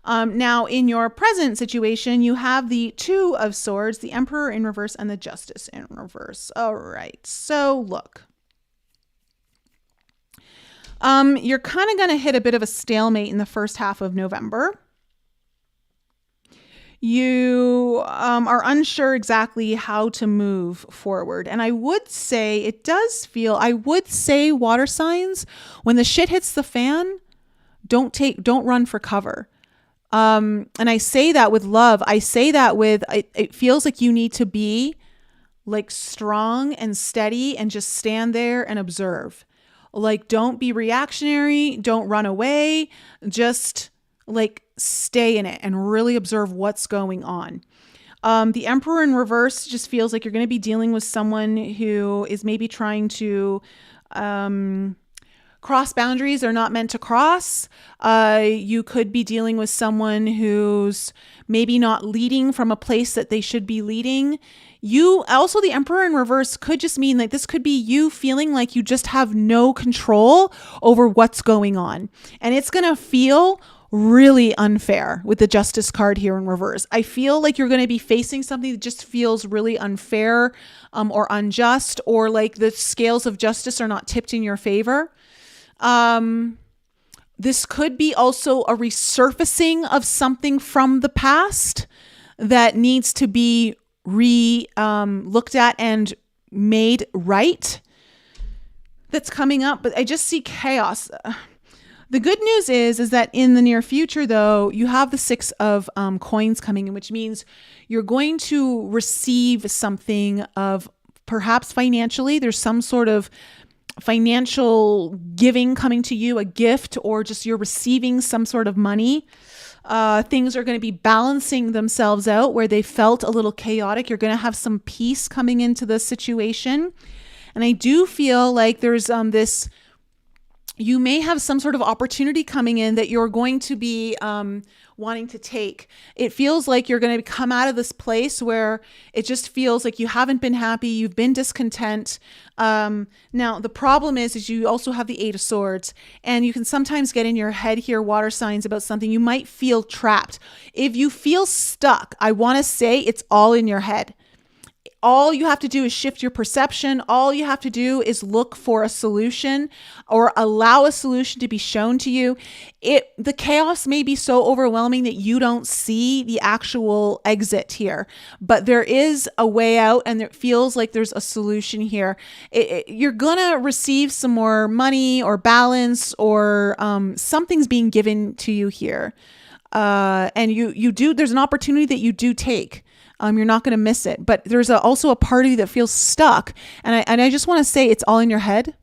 Now, in your present situation, you have the Two of Swords, the Emperor in reverse, and the Justice in reverse. All right. So look, you're kind of going to hit a bit of a stalemate in the first half of November. You are unsure exactly how to move forward. And I would say water signs, when the shit hits the fan, don't run for cover. And I say that with love. I say that it feels like you need to be strong and steady and just stand there and observe. Don't be reactionary. Don't run away. Just stay in it and really observe what's going on. The Emperor in reverse just feels like you're going to be dealing with someone who is maybe trying to, cross boundaries are not meant to cross. You could be dealing with someone who's maybe not leading from a place that they should be leading. The Emperor in reverse could just mean this could be you feeling like you just have no control over what's going on. And it's going to feel really unfair with the Justice card here in reverse. I feel like you're going to be facing something that just feels really unfair, or unjust, or the scales of justice are not tipped in your favor. This could be also a resurfacing of something from the past that needs to be looked at and made right. That's coming up, but I just see chaos. The good news is that in the near future, though, you have the Six of Coins coming in, which means you're going to receive something of perhaps financially. There's some sort of financial giving coming to you, a gift, or just you're receiving some sort of money. Things are going to be balancing themselves out where they felt a little chaotic. You're going to have some peace coming into the situation. And I do feel like there's you may have some sort of opportunity coming in that you're going to be wanting to take. It feels like you're going to come out of this place where it just feels like you haven't been happy, you've been discontent. Now, the problem is you also have the Eight of Swords, and you can sometimes get in your head here, water signs, about something. You might feel trapped. If you feel stuck, I want to say it's all in your head. all you have to do is shift your perception. All you have to do is look for a solution or allow a solution to be shown to you. The chaos may be so overwhelming that you don't see the actual exit here, but there is a way out, and it feels like there's a solution here. You're gonna receive some more money or balance, or something's being given to you here. And there's an opportunity that you do take. You're not going to miss it, but there's also a party that feels stuck. And I just want to say it's all in your head,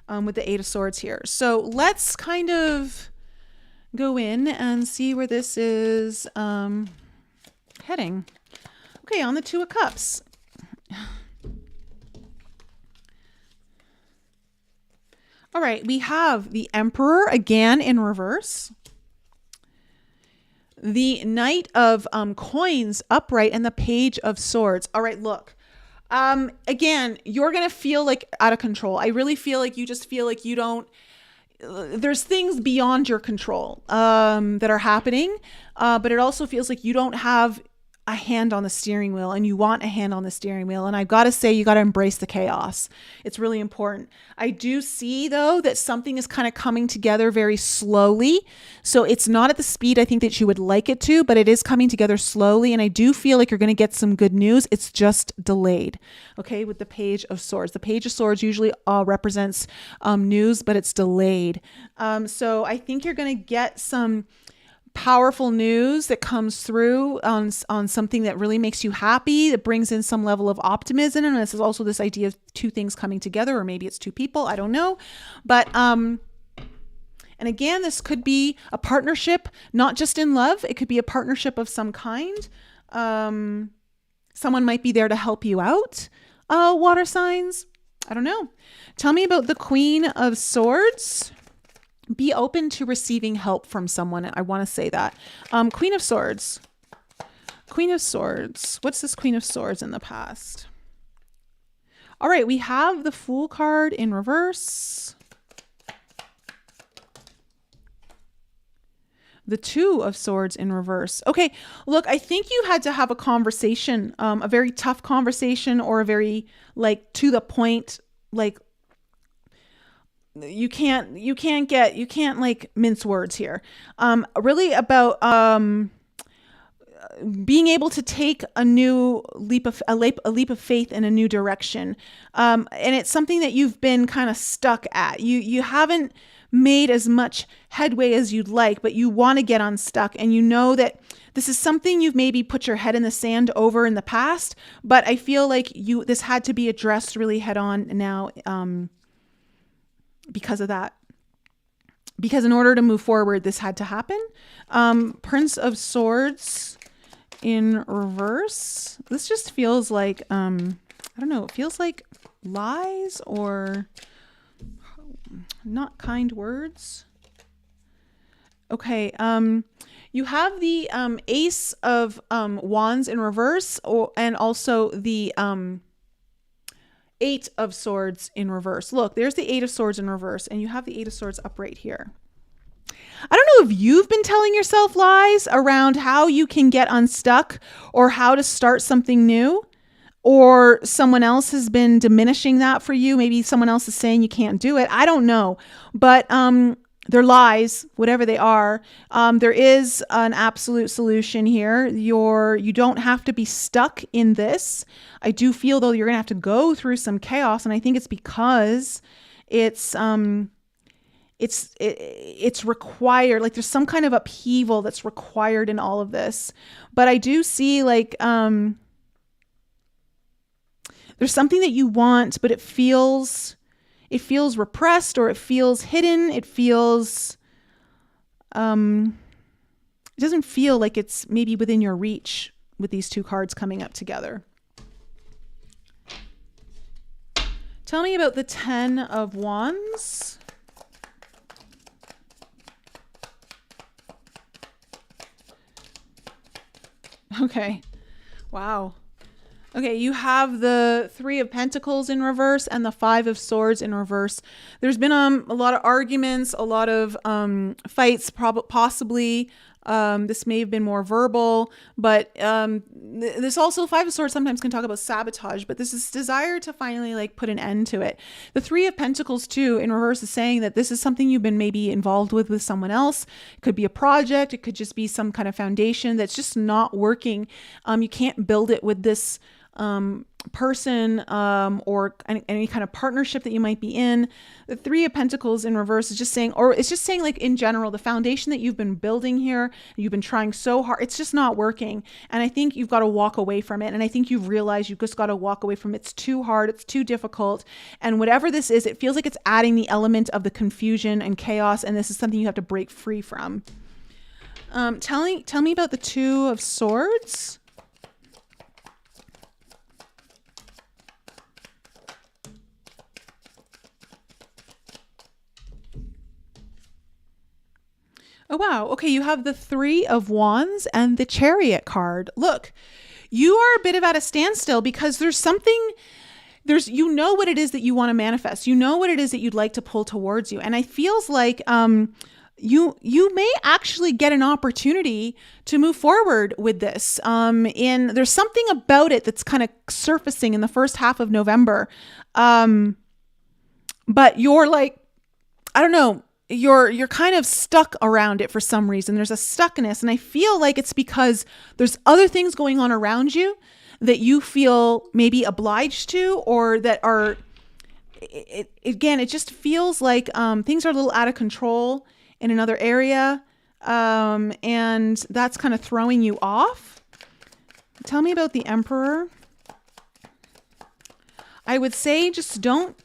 with the 8 of Swords here. So let's kind of go in and see where this is, heading. Okay. On the 2 of Cups. All right. We have the Emperor again in reverse. The Knight of Coins upright, and the Page of Swords. All right, look. Again, you're going to feel like out of control. I really feel like you just feel like you don't, there's things beyond your control that are happening. But it also feels like you don't have a hand on the steering wheel, and you want a hand on the steering wheel. And I've got to say, you got to embrace the chaos. It's really important. I do see though that something is kind of coming together very slowly. So it's not at the speed I think that you would like it to, but it is coming together slowly. And I do feel like you're going to get some good news. It's just delayed. Okay. With the Page of Swords, the Page of Swords usually represents news, but it's delayed. So I think you're going to get some powerful news that comes through on something that really makes you happy, that brings in some level of optimism. And this is also this idea of 2 things coming together, or maybe it's 2 people, I don't know. But and again, this could be a partnership, not just in love. It could be a partnership of some kind. Someone might be there to help you out. Water signs, I don't know. Tell me about the Queen of Swords. Be open to receiving help from someone. I want to say that. Queen of Swords. Queen of Swords. What's this Queen of Swords in the past? All right, we have the Fool card in reverse. The 2 of Swords in reverse. Okay, look, I think you had to have a conversation, a very tough conversation, or a very like to the point, like you can't like mince words here. Really about being able to take a new leap of faith in a new direction. And it's something that you've been kind of stuck at. You haven't made as much headway as you'd like, but you want to get unstuck, and you know that this is something you've maybe put your head in the sand over in the past, but I feel like this had to be addressed really head on now, because of that. Because in order to move forward, this had to happen. Prince of Swords in reverse. This just feels like, I don't know, it feels like lies or not kind words. Okay. You have the Ace of Wands in reverse, and also the 8 of Swords in reverse. Look, there's the 8 of Swords in reverse, and you have the 8 of Swords up right here. I don't know if you've been telling yourself lies around how you can get unstuck or how to start something new, or someone else has been diminishing that for you. Maybe someone else is saying you can't do it. I don't know, but they're lies, whatever they are. There is an absolute solution here. You don't have to be stuck in this. I do feel though you're gonna have to go through some chaos, and I think it's because it's required. Like there's some kind of upheaval that's required in all of this. But I do see like there's something that you want, but it feels repressed, or it feels hidden. It feels, it doesn't feel like it's maybe within your reach with these 2 cards coming up together. Tell me about the 10 of Wands. Okay. Wow. Okay, you have the 3 of Pentacles in reverse and the 5 of Swords in reverse. There's been a lot of arguments, a lot of fights, possibly This may have been more verbal, but this also, Five of Swords sometimes can talk about sabotage, but this is desire to finally like put an end to it. The Three of Pentacles too in reverse is saying that this is something you've been maybe involved with someone else. It could be a project. It could just be some kind of foundation that's just not working. You can't build it with this person or any kind of partnership that you might be in. The Three of Pentacles in reverse is just saying, or it's just saying like in general, the foundation that you've been building here, you've been trying so hard, it's just not working. And I think you've got to walk away from it. And I think you've realized you've just got to walk away from it. It's too hard. It's too difficult. And whatever this is, it feels like it's adding the element of the confusion and chaos. And this is something you have to break free from. Tell me about the Two of Swords. Oh, wow. Okay, you have the Three of Wands and the Chariot card. Look, you are a bit of at a standstill because there's something, you know what it is that you want to manifest. You know what it is that you'd like to pull towards you. And it feels like you may actually get an opportunity to move forward with this. There's something about it that's kind of surfacing in the first half of November. But you're like, I don't know, you're kind of stuck around it for some reason. There's a stuckness. And I feel like it's because there's other things going on around you that you feel maybe obliged to, or that are, it just feels like things are a little out of control in another area. And that's kind of throwing you off. Tell me about the Emperor. I would say just don't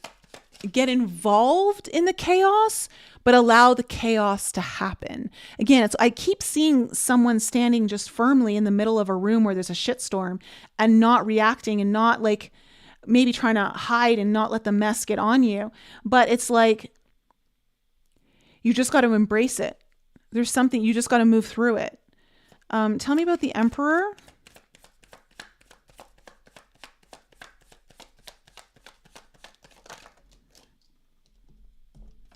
get involved in the chaos, but allow the chaos to happen. Again, I keep seeing someone standing just firmly in the middle of a room where there's a shitstorm and not reacting and not like maybe trying to hide and not let the mess get on you. But it's like, you just got to embrace it. There's something, you just got to move through it. Tell me about the Emperor.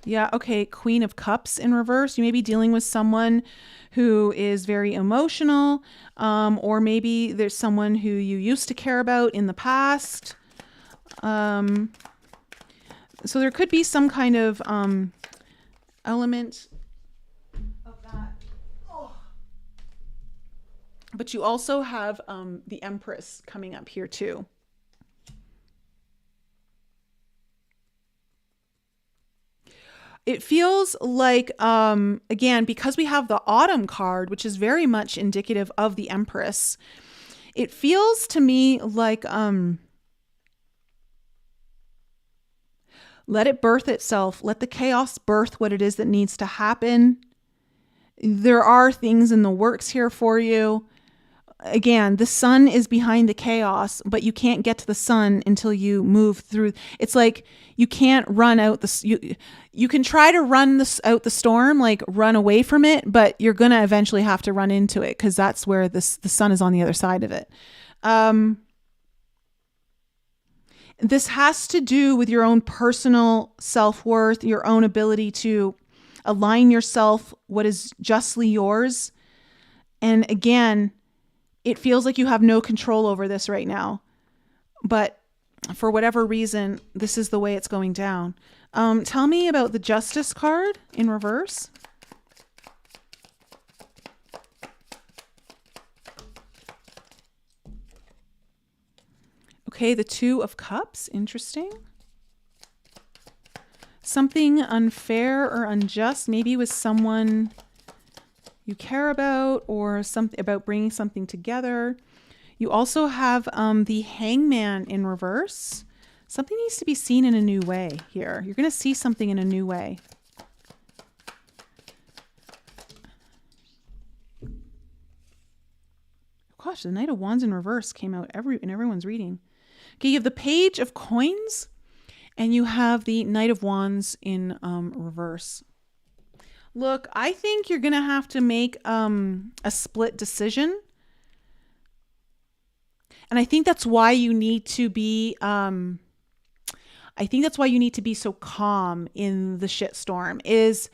Yeah, okay, Queen of Cups in reverse. You may be dealing with someone who is very emotional, or maybe there's someone who you used to care about in the past. So there could be some kind of element of that. Oh. But you also have the Empress coming up here too. It feels like, again, because we have the Autumn card, which is very much indicative of the Empress, it feels to me like let it birth itself. Let the chaos birth what it is that needs to happen. There are things in the works here for you. Again, the sun is behind the chaos, but you can't get to the sun until you move through. It's like you can't run out you can try to run out the storm, like run away from it, but you're going to eventually have to run into it because that's where the sun is on the other side of it. This has to do with your own personal self-worth, your own ability to align yourself, what is justly yours. And again, it feels like you have no control over this right now, but for whatever reason, this is the way it's going down. Tell me about the Justice card in reverse. Okay, the Two of Cups, interesting. Something unfair or unjust, maybe with someone you care about, or something about bringing something together. You also have the Hangman in reverse. Something needs to be seen in a new way here. You're going to see something in a new way. Gosh, the Knight of Wands in reverse came out in everyone's reading. Okay, you have the Page of Coins, and you have the Knight of Wands in reverse. Look, I think you're going to have to make a split decision. And I think that's why you need to be, so calm in the shitstorm, is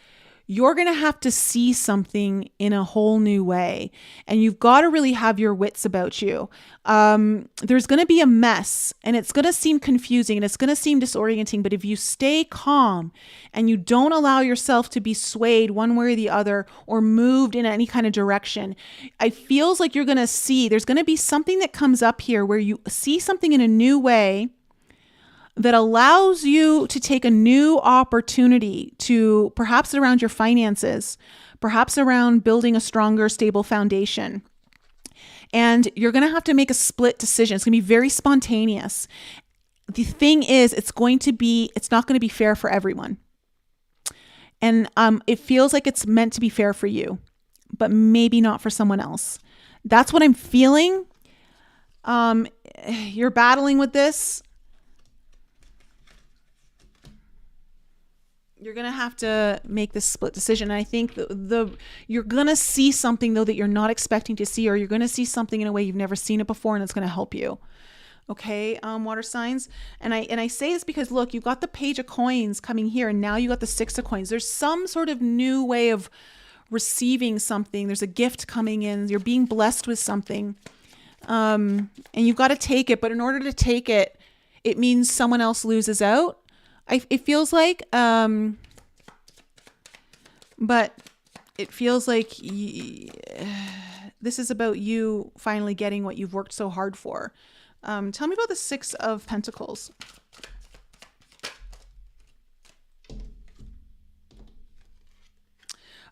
you're going to have to see something in a whole new way. And you've got to really have your wits about you. There's going to be a mess, and it's going to seem confusing, and it's going to seem disorienting. But if you stay calm and you don't allow yourself to be swayed one way or the other or moved in any kind of direction, it feels like you're going to see, there's going to be something that comes up here where you see something in a new way that allows you to take a new opportunity to perhaps around your finances, perhaps around building a stronger, stable foundation. And you're going to have to make a split decision. It's going to be very spontaneous. The thing is, it's not going to be fair for everyone. And it feels like it's meant to be fair for you, but maybe not for someone else. That's what I'm feeling. You're battling with this. You're going to have to make this split decision. And I think you're going to see something, though, that you're not expecting to see, or you're going to see something in a way you've never seen it before, and it's going to help you. Okay, water signs. And I say this because, look, you've got the Page of Coins coming here, and now you got the Six of Coins. There's some sort of new way of receiving something. There's a gift coming in. You're being blessed with something. And you've got to take it. But in order to take it, it means someone else loses out. It feels like, but it feels like this is about you finally getting what you've worked so hard for. Tell me about the Six of Pentacles.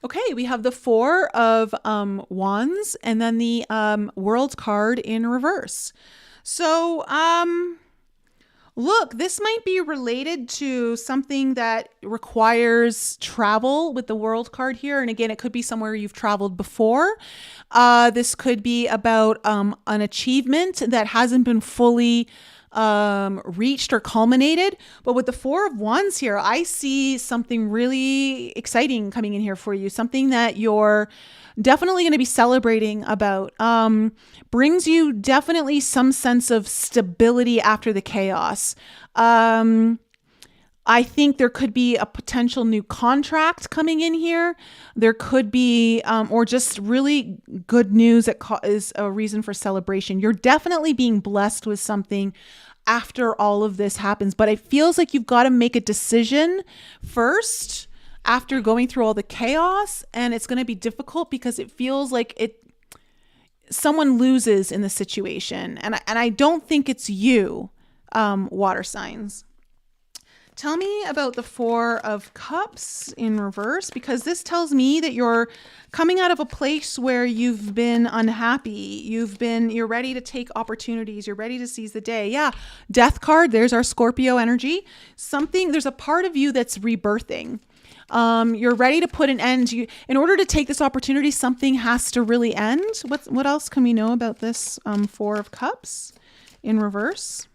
Okay, we have the Four of Wands and then the World card in reverse. So, look, this might be related to something that requires travel with the World card here. And again, it could be somewhere you've traveled before. This could be about an achievement that hasn't been fully reached or culminated. But with the Four of Wands here, I see something really exciting coming in here for you. Something that you're definitely going to be celebrating about. Brings you definitely some sense of stability after the chaos. I think there could be a potential new contract coming in here. There could be, or just really good news that is a reason for celebration. You're definitely being blessed with something after all of this happens, but it feels like you've got to make a decision first after going through all the chaos, and it's going to be difficult because it feels like someone loses in the situation, and I don't think it's you, water signs. Tell me about the Four of Cups in reverse, because this tells me that you're coming out of a place where you've been unhappy. You're ready to take opportunities. You're ready to seize the day. Yeah. Death card. There's our Scorpio energy. There's a part of you that's rebirthing. You're ready to put an end. In order to take this opportunity, something has to really end. What else can we know about this Four of Cups in reverse?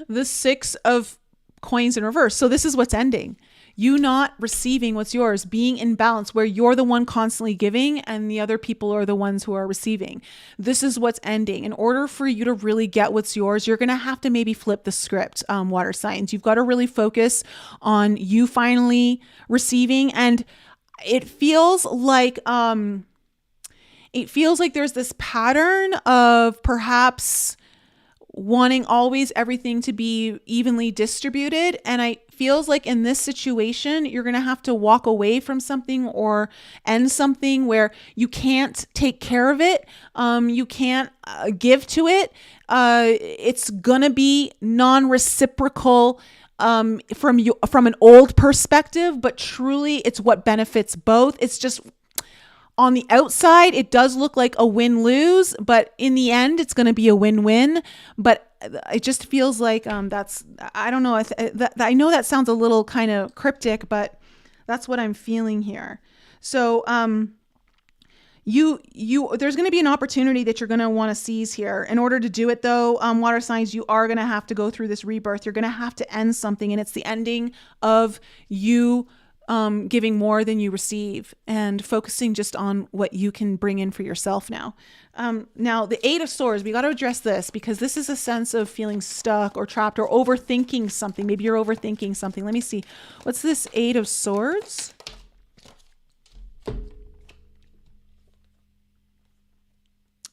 The Six of Coins in reverse. So this is what's ending. You not receiving what's yours, being in balance where you're the one constantly giving and the other people are the ones who are receiving. This is what's ending. In order for you to really get what's yours, you're going to have to maybe flip the script, water signs. You've got to really focus on you finally receiving. And it feels like there's this pattern of perhaps wanting always everything to be evenly distributed. And it feels like in this situation, you're going to have to walk away from something or end something where you can't take care of it. You can't give to it. It's going to be non-reciprocal from an old perspective, but truly it's what benefits both. It's just on the outside, it does look like a win-lose, but in the end, it's going to be a win-win. But it just feels like I don't know. I know that sounds a little kind of cryptic, but that's what I'm feeling here. So there's going to be an opportunity that you're going to want to seize here. In order to do it, though, water signs, you are going to have to go through this rebirth. You're going to have to end something, and it's the ending of you giving more than you receive and focusing just on what you can bring in for yourself now. Now, the Eight of Swords, we got to address this because this is a sense of feeling stuck or trapped or overthinking something. Maybe you're overthinking something. Let me see. What's this Eight of Swords?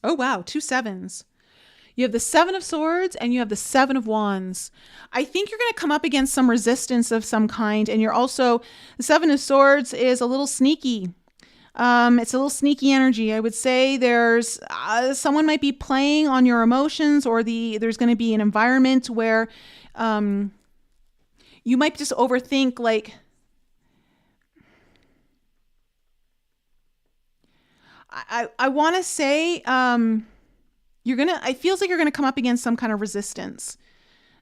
Oh, wow. 2 sevens. You have the Seven of Swords and you have the Seven of Wands. I think you're going to come up against some resistance of some kind. And you're also, the Seven of Swords is a little sneaky. It's a little sneaky energy. I would say there's someone might be playing on your emotions, or there's going to be an environment where you might just overthink, like, I want to say, it feels like you're going to come up against some kind of resistance.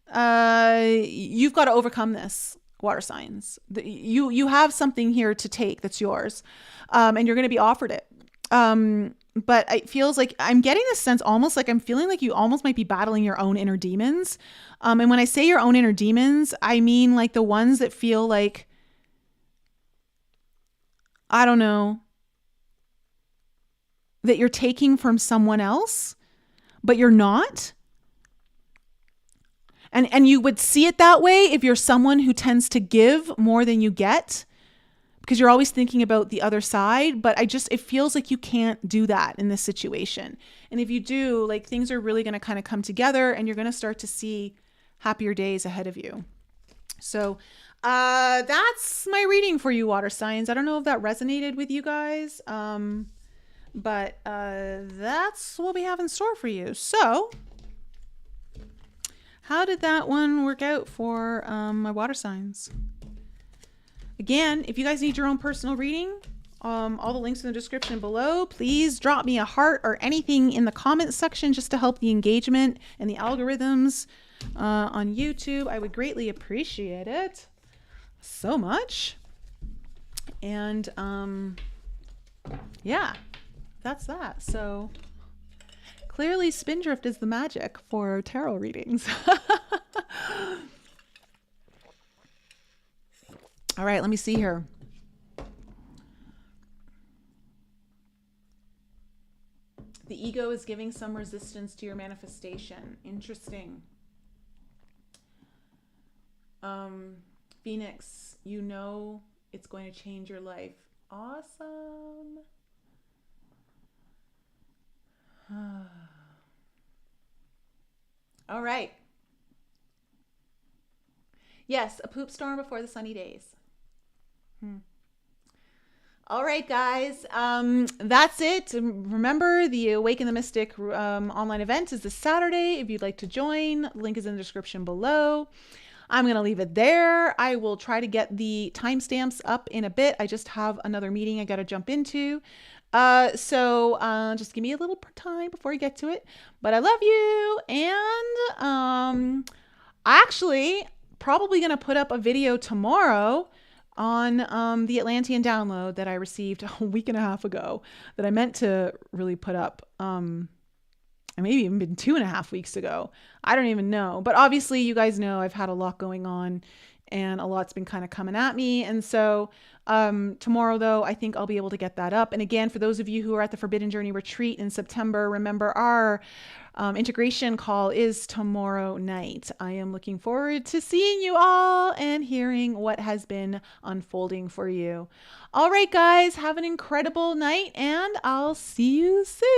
You've got to overcome this, water signs. You have something here to take that's yours. And you're going to be offered it. But it feels like I'm getting this sense almost like I'm feeling like you almost might be battling your own inner demons. And when I say your own inner demons, I mean like the ones that feel like, I don't know, that you're taking from someone else, but you're not. And you would see it that way if you're someone who tends to give more than you get, because you're always thinking about the other side. But it feels like you can't do that in this situation. And if you do, like, things are really going to kind of come together and you're going to start to see happier days ahead of you. So that's my reading for you, water signs. I don't know if that resonated with you guys. But that's what we have in store for you. So how did that one work out for my water signs? Again, if you guys need your own personal reading, all the links in the description below. Please drop me a heart or anything in the comment section just to help the engagement and the algorithms on YouTube. I would greatly appreciate it so much. And yeah. That's that. So clearly Spindrift is the magic for tarot readings. All right, let me see here. The ego is giving some resistance to your manifestation. Interesting. Phoenix, you know it's going to change your life. Awesome. All right. Yes, a poop storm before the sunny days. All right, guys. That's it. Remember, the Awaken the Mystic online event is this Saturday. If you'd like to join, link is in the description below. I'm going to leave it there. I will try to get the timestamps up in a bit. I just have another meeting I got to jump into. So just give me a little time before you get to it, but I love you. And, actually probably going to put up a video tomorrow on, the Atlantean download that I received a week and a half ago that I meant to really put up, maybe even been 2.5 weeks ago. I don't even know, but obviously you guys know I've had a lot going on and a lot's been kind of coming at me. And so tomorrow, though, I think I'll be able to get that up. And again, for those of you who are at the Forbidden Journey retreat in September, remember our integration call is tomorrow night. I am looking forward to seeing you all and hearing what has been unfolding for you. All right, guys, have an incredible night and I'll see you soon.